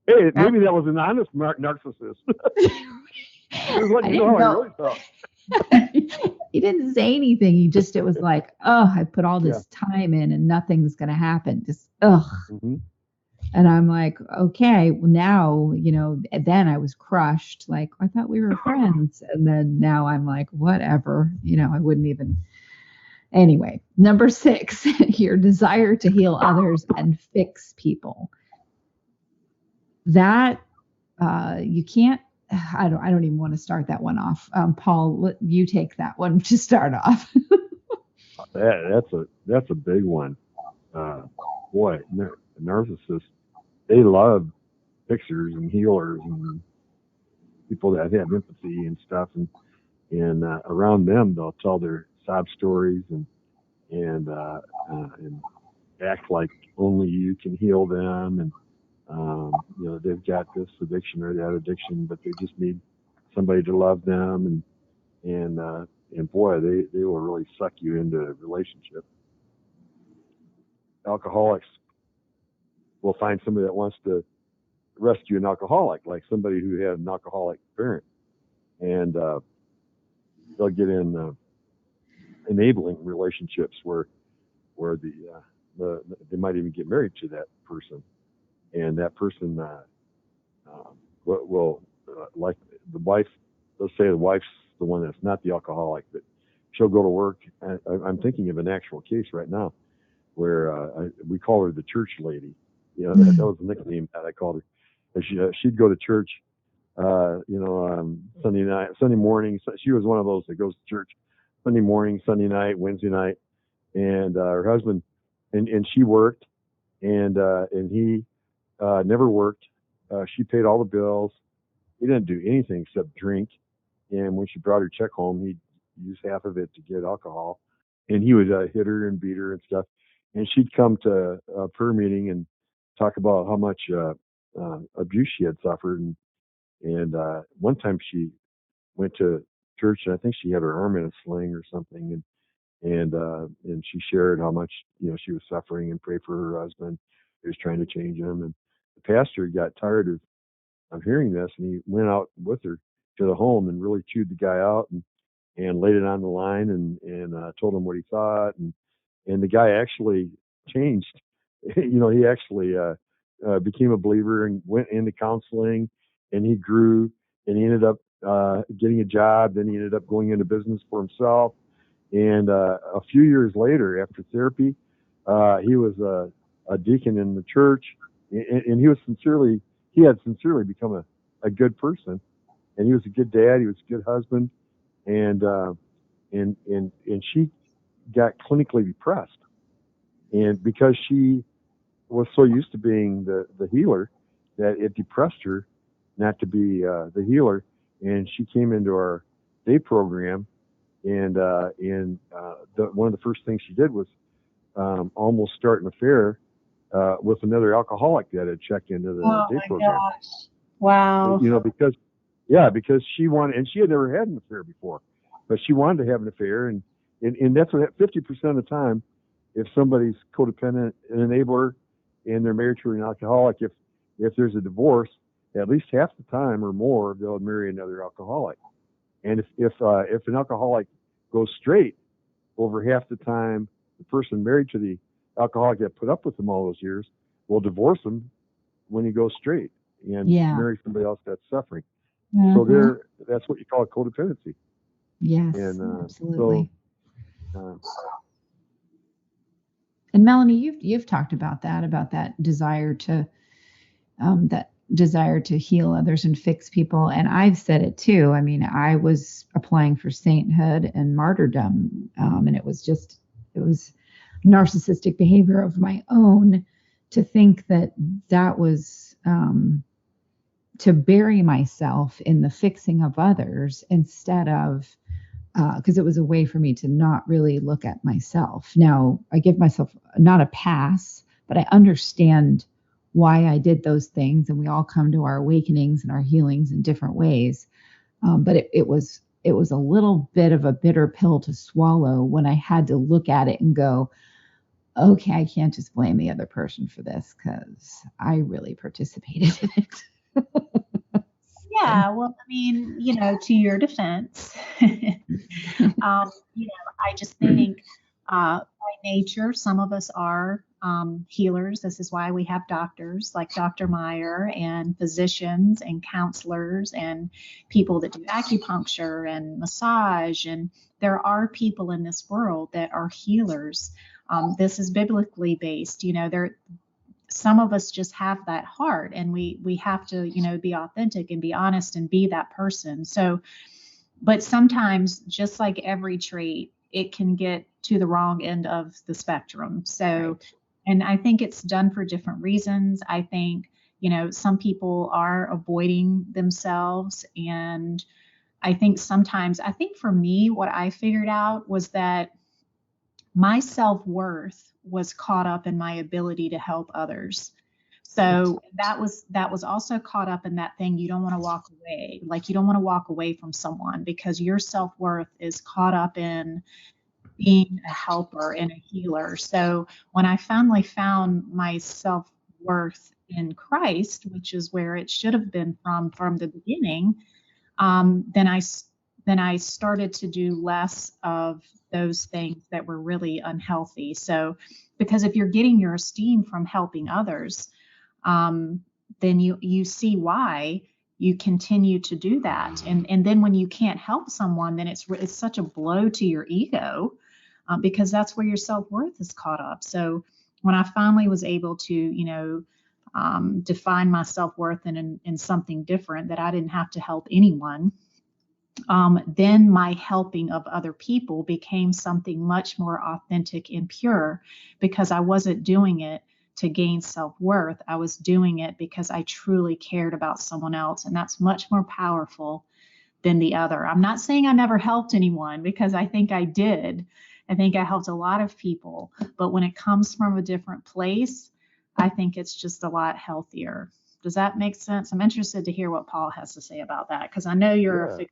Hey, maybe that was an honest narcissist. He was letting you know how he really felt. He didn't say anything. It was like, oh, I put all this time in and nothing's going to happen. Just, ugh. Mm-hmm. And I'm like, okay, well now, then I was crushed. Like, I thought we were friends. And then now I'm like, whatever, I wouldn't even. Anyway, number 6, your desire to heal others and fix people. That you can't. I don't even want to start that one off. Paul, you take that one to start off. That's a big one. Boy, narcissists, they love fixers and healers and people that have empathy and stuff, and around them they'll tell their sob stories and act like only you can heal them, and they've got this addiction or that addiction, but they just need somebody to love them, and boy, they will really suck you into a relationship. Alcoholics will find somebody that wants to rescue an alcoholic, like somebody who had an alcoholic parent, and they'll get in enabling relationships where they might even get married to that person, and that person will like the wife. Let's say the wife's the one that's not the alcoholic, but she'll go to work. I'm thinking of an actual case right now where we call her the church lady. That was the nickname that I called her. She'd go to church, Sunday morning. She was one of those that goes to church Sunday morning, Sunday night, Wednesday night, and her husband, and she worked, and he never worked. She paid all the bills. He didn't do anything except drink. And when she brought her check home, he'd use half of it to get alcohol, and he would hit her and beat her and stuff. And she'd come to a prayer meeting and talk about how much abuse she had suffered. And one time she went to church, and I think she had her arm in a sling or something, and she shared how much she was suffering and prayed for her husband. He was trying to change him, and the pastor got tired of hearing this, and he went out with her to the home and really chewed the guy out and laid it on the line and told him what he thought, and the guy actually changed. He actually became a believer and went into counseling, and he grew, and he ended up getting a job. Then he ended up going into business for himself. And a few years later, after therapy, he was a deacon in the church, and he had sincerely become a good person, and he was a good dad. He was a good husband, and she got clinically depressed, and because she was so used to being the healer, that it depressed her not to be the healer, and she came into our day program, and one of the first things she did was almost start an affair with another alcoholic that had checked into the day program. Gosh. Wow. Because she wanted, and she had never had an affair before, but she wanted to have an affair, and that's what 50% of the time, if somebody's codependent, an enabler, and they're married to an alcoholic, if there's a divorce, at least half the time or more, they'll marry another alcoholic. And if an alcoholic goes straight, over half the time, the person married to the alcoholic that put up with him all those years will divorce him when he goes straight and marry somebody else that's suffering. Mm-hmm. So that's what you call codependency. Yes, and, absolutely. And Melanie, you've talked about that desire to heal others and fix people. And I've said it too. I mean, I was applying for sainthood and martyrdom, and it was narcissistic behavior of my own to think that was to bury myself in the fixing of others instead of, because it was a way for me to not really look at myself. Now, I give myself not a pass, but I understand why I did those things, and we all come to our awakenings and our healings in different ways. But it was a little bit of a bitter pill to swallow when I had to look at it and go, okay, I can't just blame the other person for this because I really participated in it. Yeah, well, I mean, to your defense, I just think by nature, some of us are healers. This is why we have doctors like Dr. Meier and physicians and counselors and people that do acupuncture and massage. And there are people in this world that are healers. This is biblically based. Some of us just have that heart, and we have to, be authentic and be honest and be that person. So, but sometimes, just like every trait, it can get to the wrong end of the spectrum. So, and I think it's done for different reasons. I think, some people are avoiding themselves. And I think for me, what I figured out was that my self-worth was caught up in my ability to help others. So that was also caught up in that thing. You don't want to walk away. Like, you don't want to walk away from someone because your self-worth is caught up in being a helper and a healer. So when I finally found my self-worth in Christ, which is where it should have been from the beginning, then I started to do less of those things that were really unhealthy. So, because if you're getting your esteem from helping others, then you see why you continue to do that. And then when you can't help someone, then it's such a blow to your ego, because that's where your self-worth is caught up. So when I finally was able to, define my self-worth in something different, that I didn't have to help anyone, then my helping of other people became something much more authentic and pure, because I wasn't doing it to gain self-worth. I was doing it because I truly cared about someone else. And that's much more powerful than the other. I'm not saying I never helped anyone, because I think I did. I think I helped a lot of people. But when it comes from a different place, I think it's just a lot healthier. Does that make sense? I'm interested to hear what Paul has to say about that, because I know you're a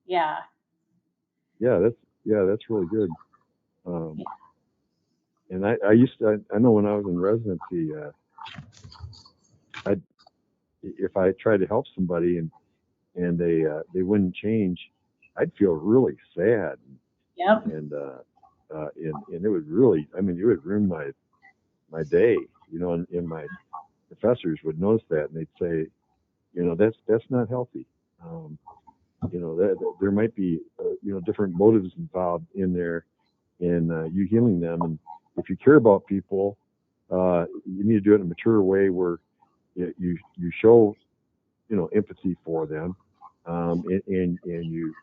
yeah, that's really good. And I know when I was in residency, if I tried to help somebody and they wouldn't change, I'd feel really sad. Yep. And it would really, it would ruin my day, and my professors would notice that, and they'd say, that's not healthy. That there might be, different motives involved in there, in you healing them. And if you care about people, you need to do it in a mature way where you show, empathy for them, and you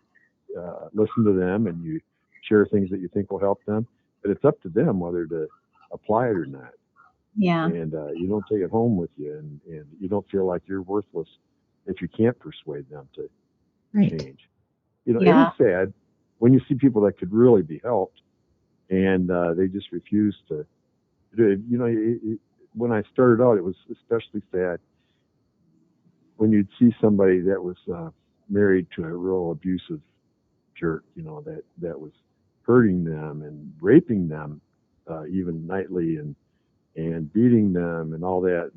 listen to them, and you share things that you think will help them. But it's up to them whether to apply it or not. Yeah. And you don't take it home with you, and you don't feel like you're worthless if you can't persuade them to change. It is sad when you see people that could really be helped, and they just refuse to do it. When I started out, it was especially sad when you'd see somebody that was married to a real abusive jerk, that was hurting them and raping them, even nightly, and beating them and all that.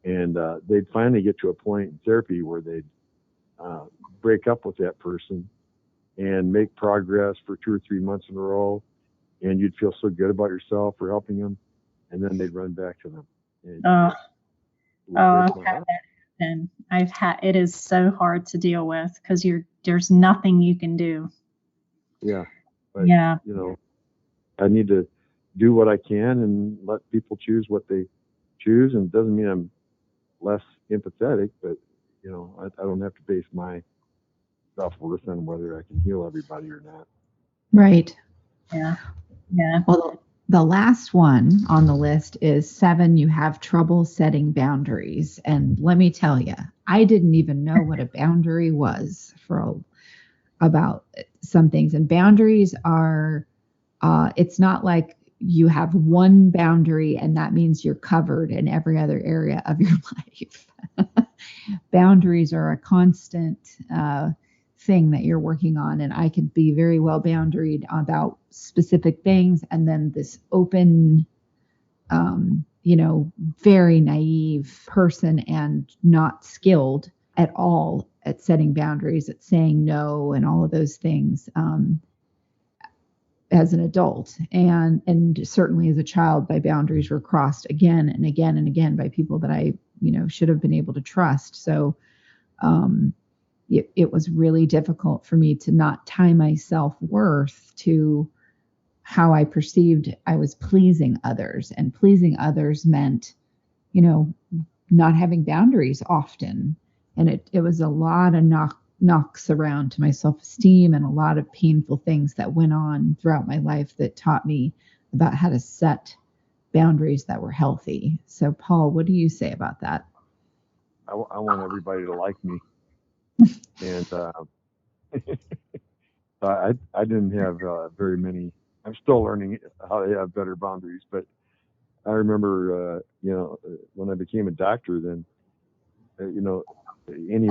And they'd finally get to a point in therapy where they'd break up with that person and make progress for 2 or 3 months in a row, and you'd feel so good about yourself for helping them, and then they'd run back to them. I've had that happen. It is so hard to deal with, because there's nothing you can do. Yeah. But, I need to do what I can and let people choose what they choose. And it doesn't mean I'm less empathetic, but, I don't have to base my self-worth on whether I can heal everybody or not. Right. Yeah. Well, the last one on the list is 7, you have trouble setting boundaries. And let me tell you, I didn't even know what a boundary was about some things. And boundaries are, it's not like you have one boundary and that means you're covered in every other area of your life. Boundaries are a constant thing that you're working on. And I could be very well boundaried about specific things. And then this open, very naive person and not skilled at all at setting boundaries, at saying no, and all of those things as an adult, and certainly as a child, my boundaries were crossed again and again and again by people that I should have been able to trust. So it was really difficult for me to not tie my self-worth to how I perceived I was pleasing others, and pleasing others meant not having boundaries often. And it was a lot of knocks around to my self-esteem, and a lot of painful things that went on throughout my life that taught me about how to set boundaries that were healthy. So Paul, what do you say about that? I want everybody to like me. And I didn't have very many. I'm still learning how to have better boundaries, but I remember, when I became a doctor, then, any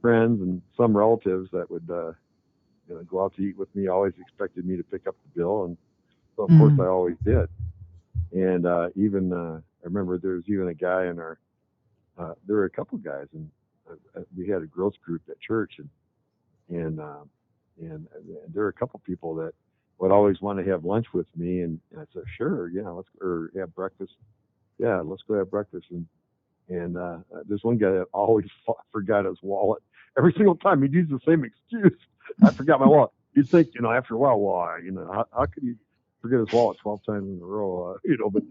friends and some relatives that would, go out to eat with me always expected me to pick up the bill. And so, of course, I always did. And even, I remember there was even a guy in our, there were a couple guys, and we had a growth group at church, and there were a couple people that would always want to have lunch with me, and I said, sure, or have breakfast. Yeah, let's go have breakfast. And there's one guy that always forgot his wallet. Every single time he'd use the same excuse. I forgot my wallet. You'd think, after a while, why? How could he forget his wallet 12 times in a row? But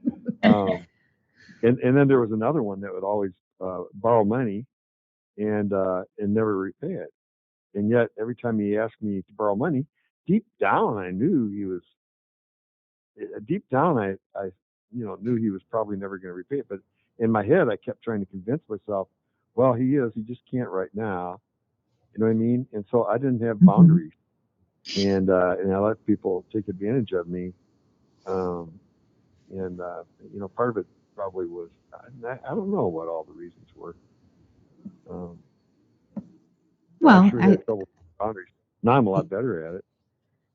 and then there was another one that would always borrow money and never repay it. And yet every time he asked me to borrow money, deep down I knew he was. Deep down I knew he was probably never going to repay it. But in my head, I kept trying to convince myself, well, he is. He just can't right now. You know what I mean? And so I didn't have boundaries, and I let people take advantage of me. Part of it probably was I don't know what all the reasons were. Well, I sure had trouble with boundaries. Now I'm a lot better at it.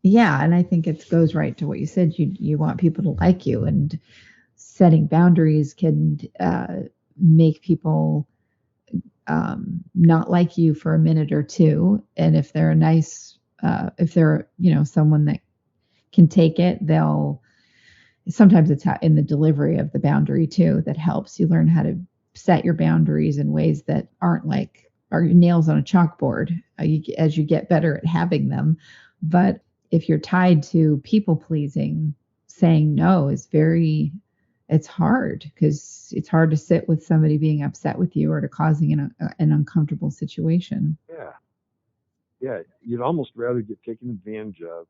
Yeah, and I think it goes right to what you said. You want people to like you, and setting boundaries can make people not like you for a minute or two. And if they're if they're someone that can take it, sometimes it's in the delivery of the boundary too that helps. You learn how to set your boundaries in ways that aren't are nails on a chalkboard as you get better at having them. But if you're tied to people pleasing, saying no it's hard, because it's hard to sit with somebody being upset with you or to causing an uncomfortable situation. Yeah. You'd almost rather get taken advantage of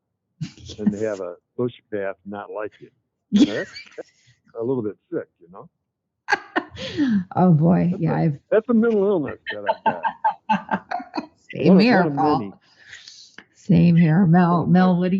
than to have a sociopath not like you. That's a little bit sick, Oh boy. That's a mental illness that I've got. Same here, Paul. Same here. Mel, what do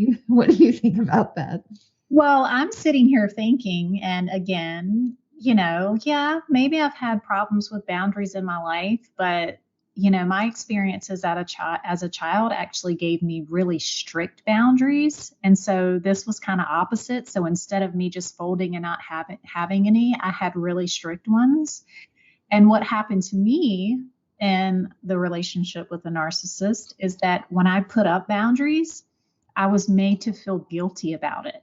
you think about that? Well, I'm sitting here thinking, and again, maybe I've had problems with boundaries in my life, but my experiences as a child actually gave me really strict boundaries. And so this was kind of opposite. So instead of me just folding and not having any, I had really strict ones. And what happened to me in the relationship with a narcissist is that when I put up boundaries, I was made to feel guilty about it.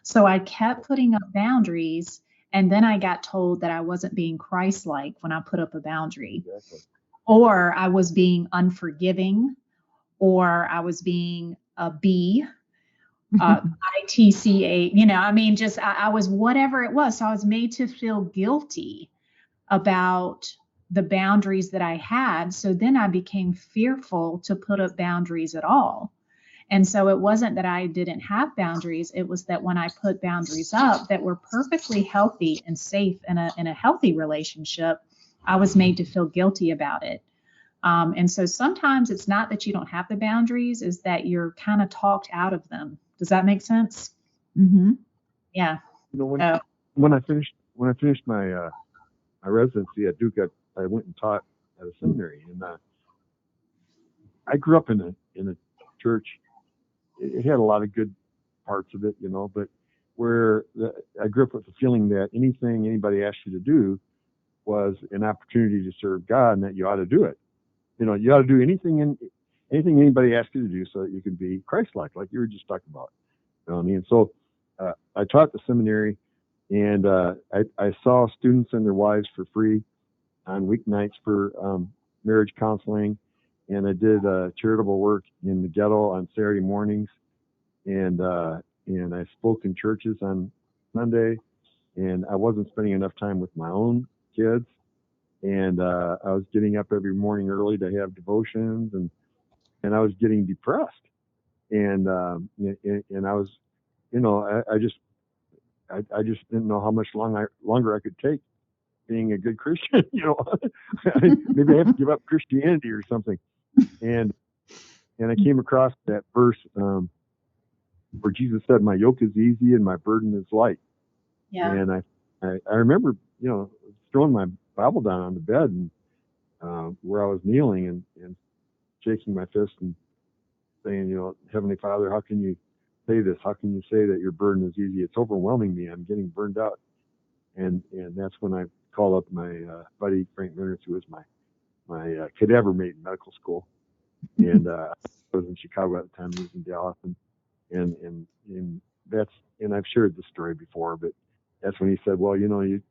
So I kept putting up boundaries, and then I got told that I wasn't being Christ-like when I put up a boundary. Exactly. Or I was being unforgiving, or I was being a B, ITCA, I was whatever it was. So I was made to feel guilty about the boundaries that I had. So then I became fearful to put up boundaries at all. And so it wasn't that I didn't have boundaries. It was that when I put boundaries up that were perfectly healthy and safe in a healthy relationship, I was made to feel guilty about it. And so sometimes it's not that you don't have the boundaries, is that you're kind of talked out of them. Does that make sense? Mm-hmm. Yeah. When I finished my residency at Duke, I went and taught at a seminary, and I grew up in a church. It had a lot of good parts of it, but I grew up with the feeling that anything anybody asked you to do was an opportunity to serve God, and that you ought to do it. You ought to do anything anybody asks you to do so that you can be Christ-like, like you were just talking about. You know what I mean? So I taught the seminary, and I saw students and their wives for free on weeknights for marriage counseling, and I did charitable work in the ghetto on Saturday mornings, and I spoke in churches on Sunday, and I wasn't spending enough time with my own kids, and I was getting up every morning early to have devotions, and I was getting depressed, and I was, I just didn't know how much longer I could take being a good Christian. Maybe I have to give up Christianity or something. And I came across that verse where Jesus said, "My yoke is easy and my burden is light." Yeah. And I remember, throwing my Bible down on the bed and where I was kneeling and shaking my fist and saying, "Heavenly Father, how can you say this? How can you say that your burden is easy? It's overwhelming me. I'm getting burned out." And that's when I called up my buddy Frank Leonard, who was my cadaver mate in medical school, and I was in Chicago at the time. He was in Dallas, and that's, and I've shared this story before, but that's when he said, "Well, you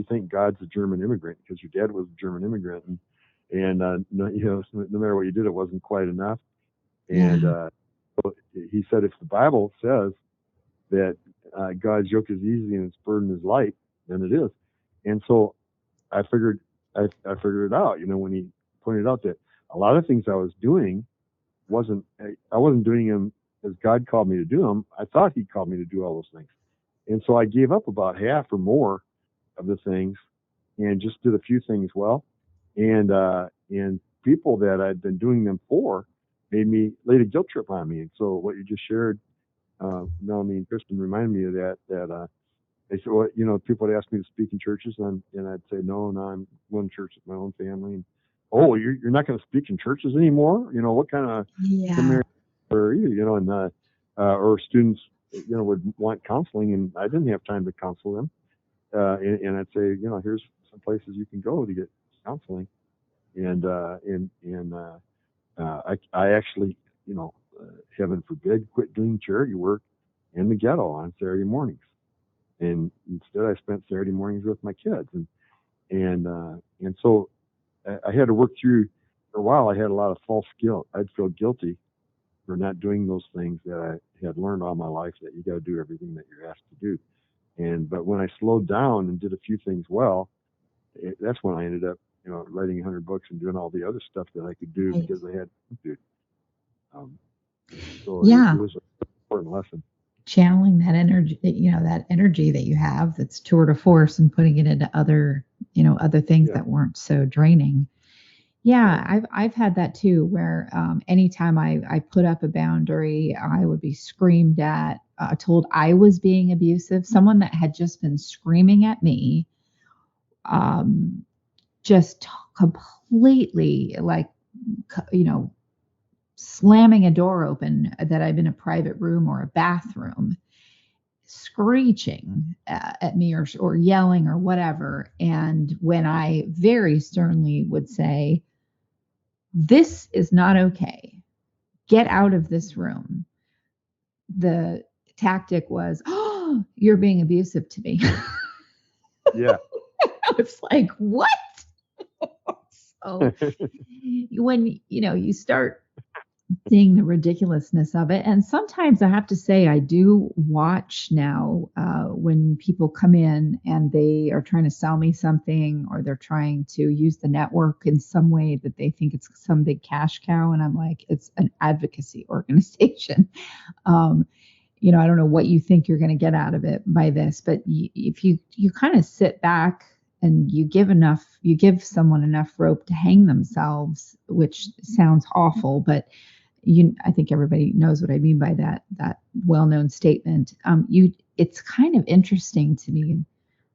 think God's a German immigrant because your dad was a German immigrant, and no matter what you did, it wasn't quite enough." And so he said, if the Bible says that God's yoke is easy and its burden is light, then it is. And so I figured it out, when he pointed out that a lot of things I was doing I wasn't doing them as God called me to do them. I thought he called me to do all those things. And so I gave up about half or more of the things and just did a few things well. And people that I'd been doing them for laid a guilt trip on me. And so what you just shared, Melanie and Kristin, reminded me of that they said, well, people would ask me to speak in churches, and I'd say, no, I'm going to church with my own family. And, oh, you're not going to speak in churches anymore? What kind of seminary are you? And or students, would want counseling, and I didn't have time to counsel them. And I'd say, here's some places you can go to get counseling. And I actually, heaven forbid, quit doing charity work in the ghetto on Saturday mornings. And instead I spent Saturday mornings with my kids. And so I had to work through, for a while, I had a lot of false guilt. I'd feel guilty for not doing those things that I had learned all my life, that you got to do everything that you're asked to do. But when I slowed down and did a few things well, that's when I ended up, writing 100 books and doing all the other stuff that I could do because I had to do. So it was an important lesson. Channeling that energy, that energy that you have that's tour de force, and putting it into other things that weren't so draining. Yeah, I've had that too, where anytime I put up a boundary, I would be screamed at, told I was being abusive. Someone that had just been screaming at me, just completely slamming a door open that I'm in a private room or a bathroom, screeching at me or yelling or whatever. And when I very sternly would say, "This is not okay. Get out of this room," the tactic was, "Oh, you're being abusive to me." Yeah. I was like, what? So when, you start seeing the ridiculousness of it. And sometimes I have to say, I do watch now when people come in and they are trying to sell me something, or they're trying to use the network in some way that they think it's some big cash cow. And I'm like, it's an advocacy organization. I don't know what you think you're going to get out of it by this, but if you kind of sit back and you give someone enough rope to hang themselves, which sounds awful, but I think everybody knows what I mean by that well-known statement. It's kind of interesting to me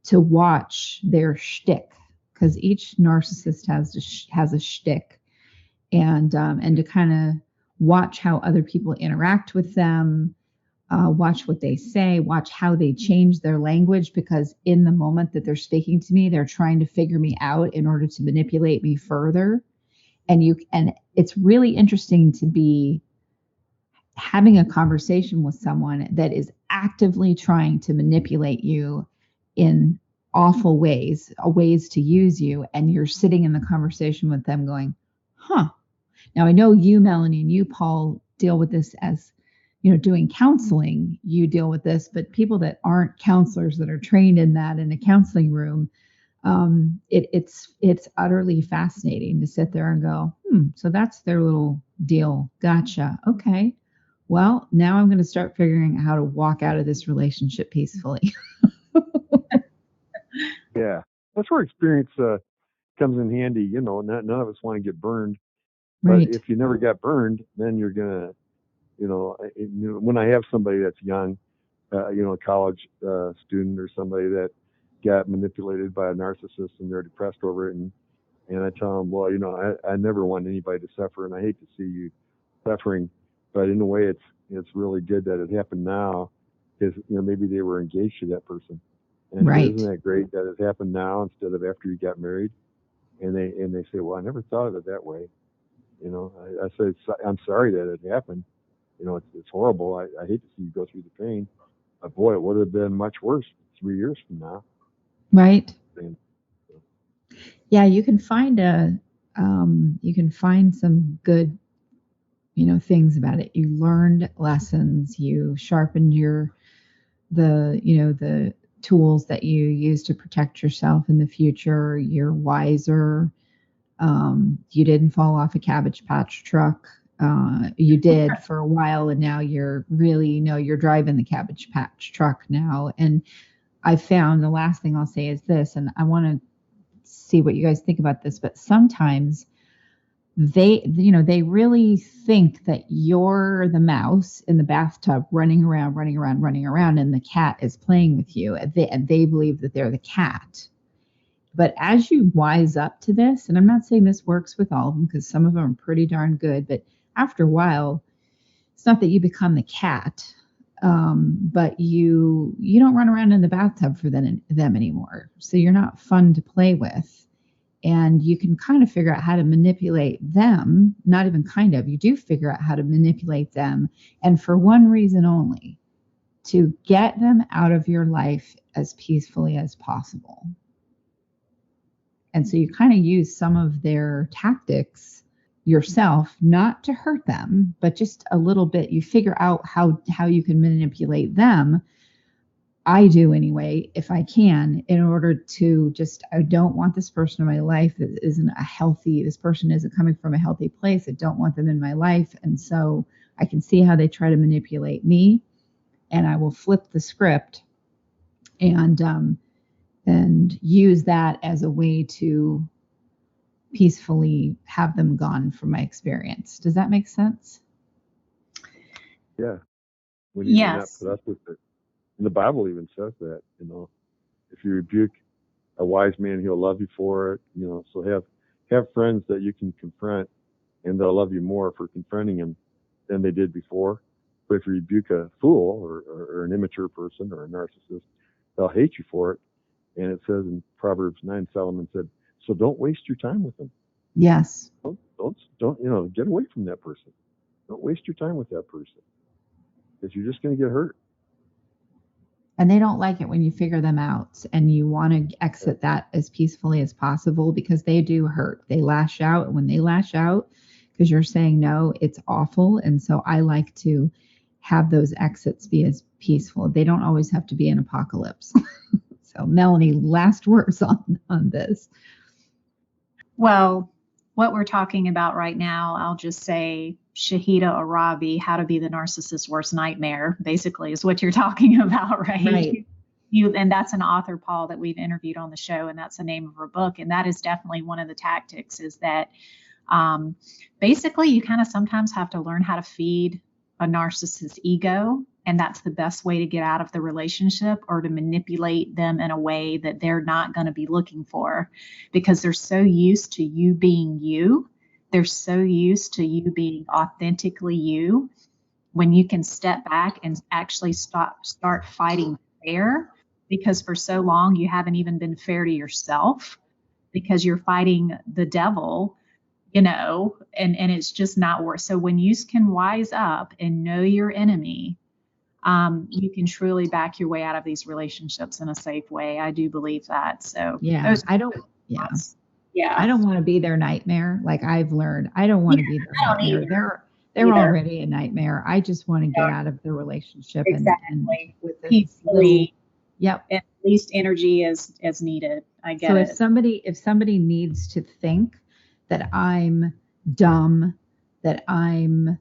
to watch their shtick, because each narcissist has a shtick, and to kind of watch how other people interact with them, watch what they say, watch how they change their language, because in the moment that they're speaking to me, they're trying to figure me out in order to manipulate me further. And it's really interesting to be having a conversation with someone that is actively trying to manipulate you in awful ways to use you. And you're sitting in the conversation with them going, huh. Now, I know you, Melanie, and you, Paul, deal with this as, doing counseling, you deal with this, but people that aren't counselors, that are trained in that in a counseling room, it's utterly fascinating to sit there and go, so that's their little deal. Gotcha. Okay. Well, now I'm going to start figuring out how to walk out of this relationship peacefully. Yeah, that's where experience comes in handy. None of us want to get burned, Right. but if you never got burned, then you're gonna, when I have somebody that's young, a college student or somebody that got manipulated by a narcissist and they're depressed over it, and I tell them, well, I never want anybody to suffer, and I hate to see you suffering, but in a way, it's really good that it happened now, because maybe they were engaged to that person. And Right. Isn't that great that it happened now instead of after you got married? And they say, well, I never thought of it that way. I said, I'm sorry that it happened. It's horrible. I hate to see you go through the pain. But boy, it would have been much worse 3 years from now. Right. And, Yeah, you can find some good, things about it. You learned lessons. You sharpened the tools that you use to protect yourself in the future. You're wiser. You didn't fall off a Cabbage Patch truck. You did for a while, and now you're really, you're driving the Cabbage Patch truck now. And I found, the last thing I'll say is this, and I want to see what you guys think about this, but sometimes they really think that you're the mouse in the bathtub running around, and the cat is playing with you. And they believe that they're the cat. But as you wise up to this, and I'm not saying this works with all of them, because some of them are pretty darn good, but after a while, it's not that you become the cat, but you don't run around in the bathtub for them anymore. So you're not fun to play with. And you can kind of figure out how to manipulate them. Not even kind of, you do figure out how to manipulate them. And for one reason only, to get them out of your life as peacefully as possible. And so you kind of use some of their tactics yourself, not to hurt them, but just a little bit. You figure out how you can manipulate them. I do anyway, if I can, in order to I don't want this person in my life that this person isn't coming from a healthy place. I don't want them in my life. And so I can see how they try to manipulate me, and I will flip the script and use that as a way to peacefully have them gone from my experience. Does that make sense? yeah. When you Yes. do not put up with it. And the Bible even says that, if you rebuke a wise man, he'll love you for it. So have friends that you can confront, and they'll love you more for confronting him than they did before. But if you rebuke a fool or an immature person or a narcissist, they'll hate you for it. And it says in Proverbs 9, Solomon said, so don't waste your time with them. Yes. Don't get away from that person. Don't waste your time with that person, because you're just going to get hurt. And they don't like it when you figure them out, and you want to exit that as peacefully as possible, because they do hurt. They lash out. And when they lash out, because you're saying no, it's awful. And so I like to have those exits be as peaceful. They don't always have to be an apocalypse. So Melanie, last words on this. Well, what we're talking about right now, I'll just say Shahida Arabi, How to Be the Narcissist's Worst Nightmare, basically is what you're talking about, right? Right. And that's an author, Paul, that we've interviewed on the show, and that's the name of her book. And that is definitely one of the tactics, is that basically you kind of sometimes have to learn how to feed a narcissist's ego. And that's the best way to get out of the relationship, or to manipulate them in a way that they're not going to be looking for, because they're so used to you being you. They're so used to you being authentically you. when you can step back and actually start fighting fair, because for so long you haven't even been fair to yourself because you're fighting the devil, and it's just not worth. So when you can wise up and know your enemy, you can truly back your way out of these relationships in a safe way. I do believe that. So Yeah, I don't want to be their nightmare. Like I've learned, I don't want to be their nightmare. They're already a nightmare. I just want to get out of the relationship and with this peacefully. Yep. At least energy as needed. I get it. So if somebody needs to think that I'm dumb, that I'm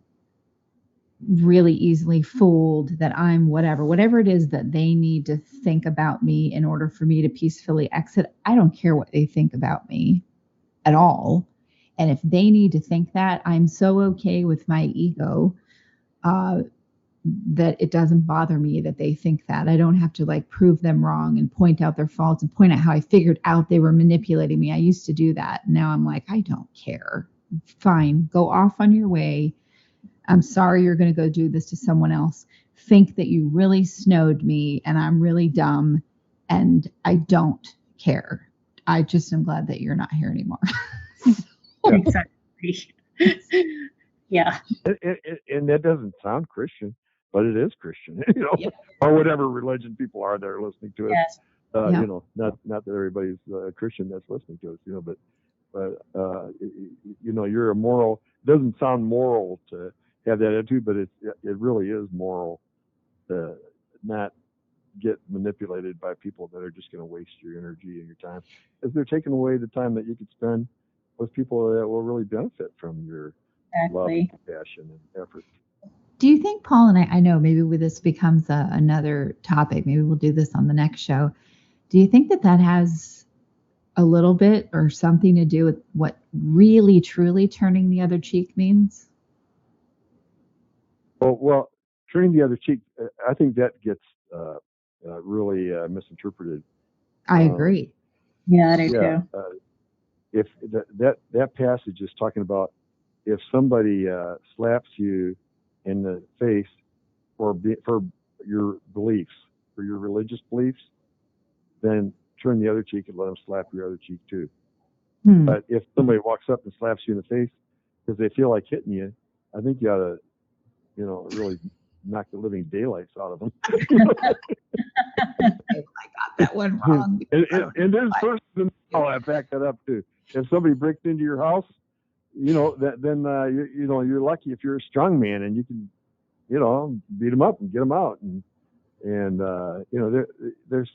really easily fooled, that I'm whatever it is that they need to think about me in order for me to peacefully exit, I don't care what they think about me at all. And if they need to think that, I'm so okay with my ego that it doesn't bother me that they think that. I don't have to like prove them wrong and point out their faults and point out how I figured out they were manipulating me. I used to do that. Now I'm like, I don't care. Fine, go off on your way. I'm sorry you're going to go do this to someone else. Think that you really snowed me and I'm really dumb and I don't care. I just am glad that you're not here anymore. Exactly. Yeah. And that doesn't sound Christian, but it is Christian, or whatever religion people are that are listening to us. Yes. Not that everybody's Christian that's listening to us, but you're a moral. It doesn't sound moral to have that attitude, but it really is moral to not get manipulated by people that are just going to waste your energy and your time, as they're taking away the time that you could spend with people that will really benefit from your love, and compassion, and effort. Do you think, Paul, and I know maybe this becomes another topic, maybe we'll do this on the next show. Do you think that has a little bit or something to do with what really, truly turning the other cheek means? Well, turning the other cheek, I think that gets really misinterpreted. I agree. Yeah, I do too. If that passage is talking about if somebody slaps you in the face for your beliefs, for your religious beliefs, then turn the other cheek and let them slap your other cheek too. But if somebody walks up and slaps you in the face because they feel like hitting you, I think you ought to, really knock the living daylights out of them. I got that one wrong. And there's first, I back that up too. If somebody breaks into your house, then you're lucky if you're a strong man and you can, beat them up and get them out. And there's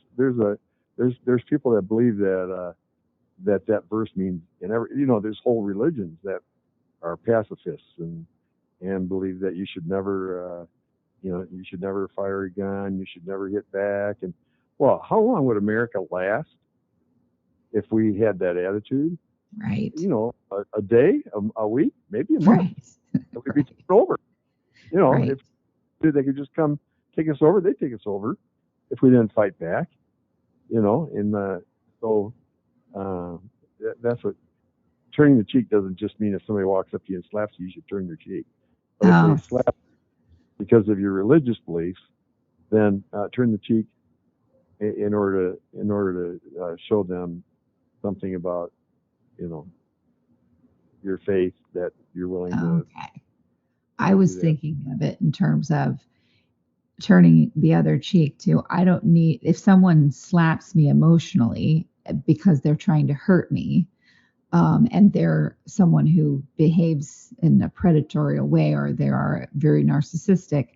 people that believe that verse means there's whole religions that are pacifists and believe that you should never fire a gun, you should never hit back. And well, how long would America last if we had that attitude? Right. A day, a week, maybe a month. Right. It would be taken over. Right. If they could just come take us over, they'd take us over if we didn't fight back. That's what turning the cheek doesn't just mean if somebody walks up to you and slaps you, you should turn your cheek. But if they slap because of your religious beliefs, then turn the cheek in order to show them something about your faith that you're willing to. Okay. I was thinking of it in terms of turning the other cheek too. I don't need, if someone slaps me emotionally because they're trying to hurt me, and they're someone who behaves in a predatory way or they are very narcissistic,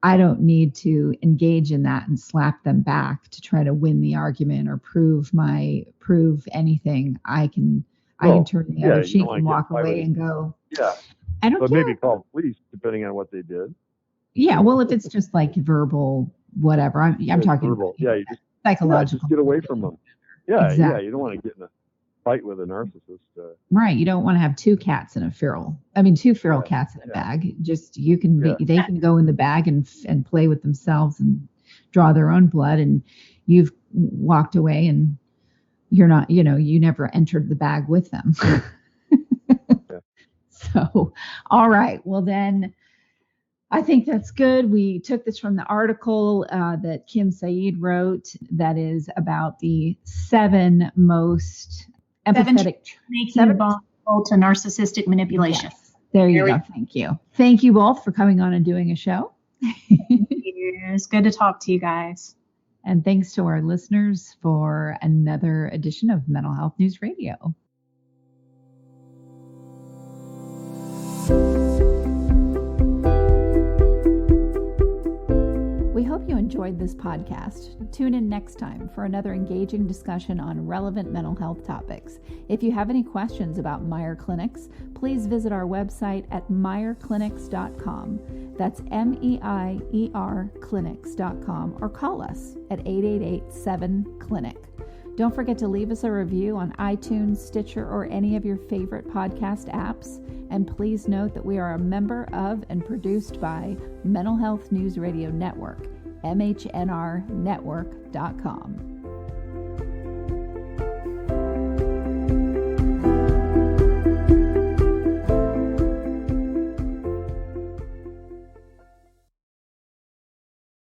I don't need to engage in that and slap them back to try to win the argument or prove anything. I can turn the other cheek and walk away and go, I don't care. But maybe call the police depending on what they did. Yeah, well, if it's just like verbal, whatever. I'm talking verbal. About, you just psychological. Just get away from them. Yeah, exactly. You don't want to get in a fight with a narcissist. Right. You don't want to have two feral cats in a bag. Just they can go in the bag and play with themselves and draw their own blood, and you've walked away and you're not, you never entered the bag with them. So, all right. Well then, I think that's good. We took this from the article that Kim Said wrote that is about the 7 most empathetic. Making you vulnerable to narcissistic manipulation. Yes. There you go. Thank you. Thank you both for coming on and doing a show. It's good to talk to you guys. And thanks to our listeners for another edition of Mental Health News Radio. We hope you enjoyed this podcast. Tune in next time for another engaging discussion on relevant mental health topics. If you have any questions about Meier Clinics, please visit our website at meierclinics.com. That's MEIER clinics.com, or call us at 888-7-CLINIC. Don't forget to leave us a review on iTunes, Stitcher, or any of your favorite podcast apps. And please note that we are a member of and produced by Mental Health News Radio Network, MHNRnetwork.com.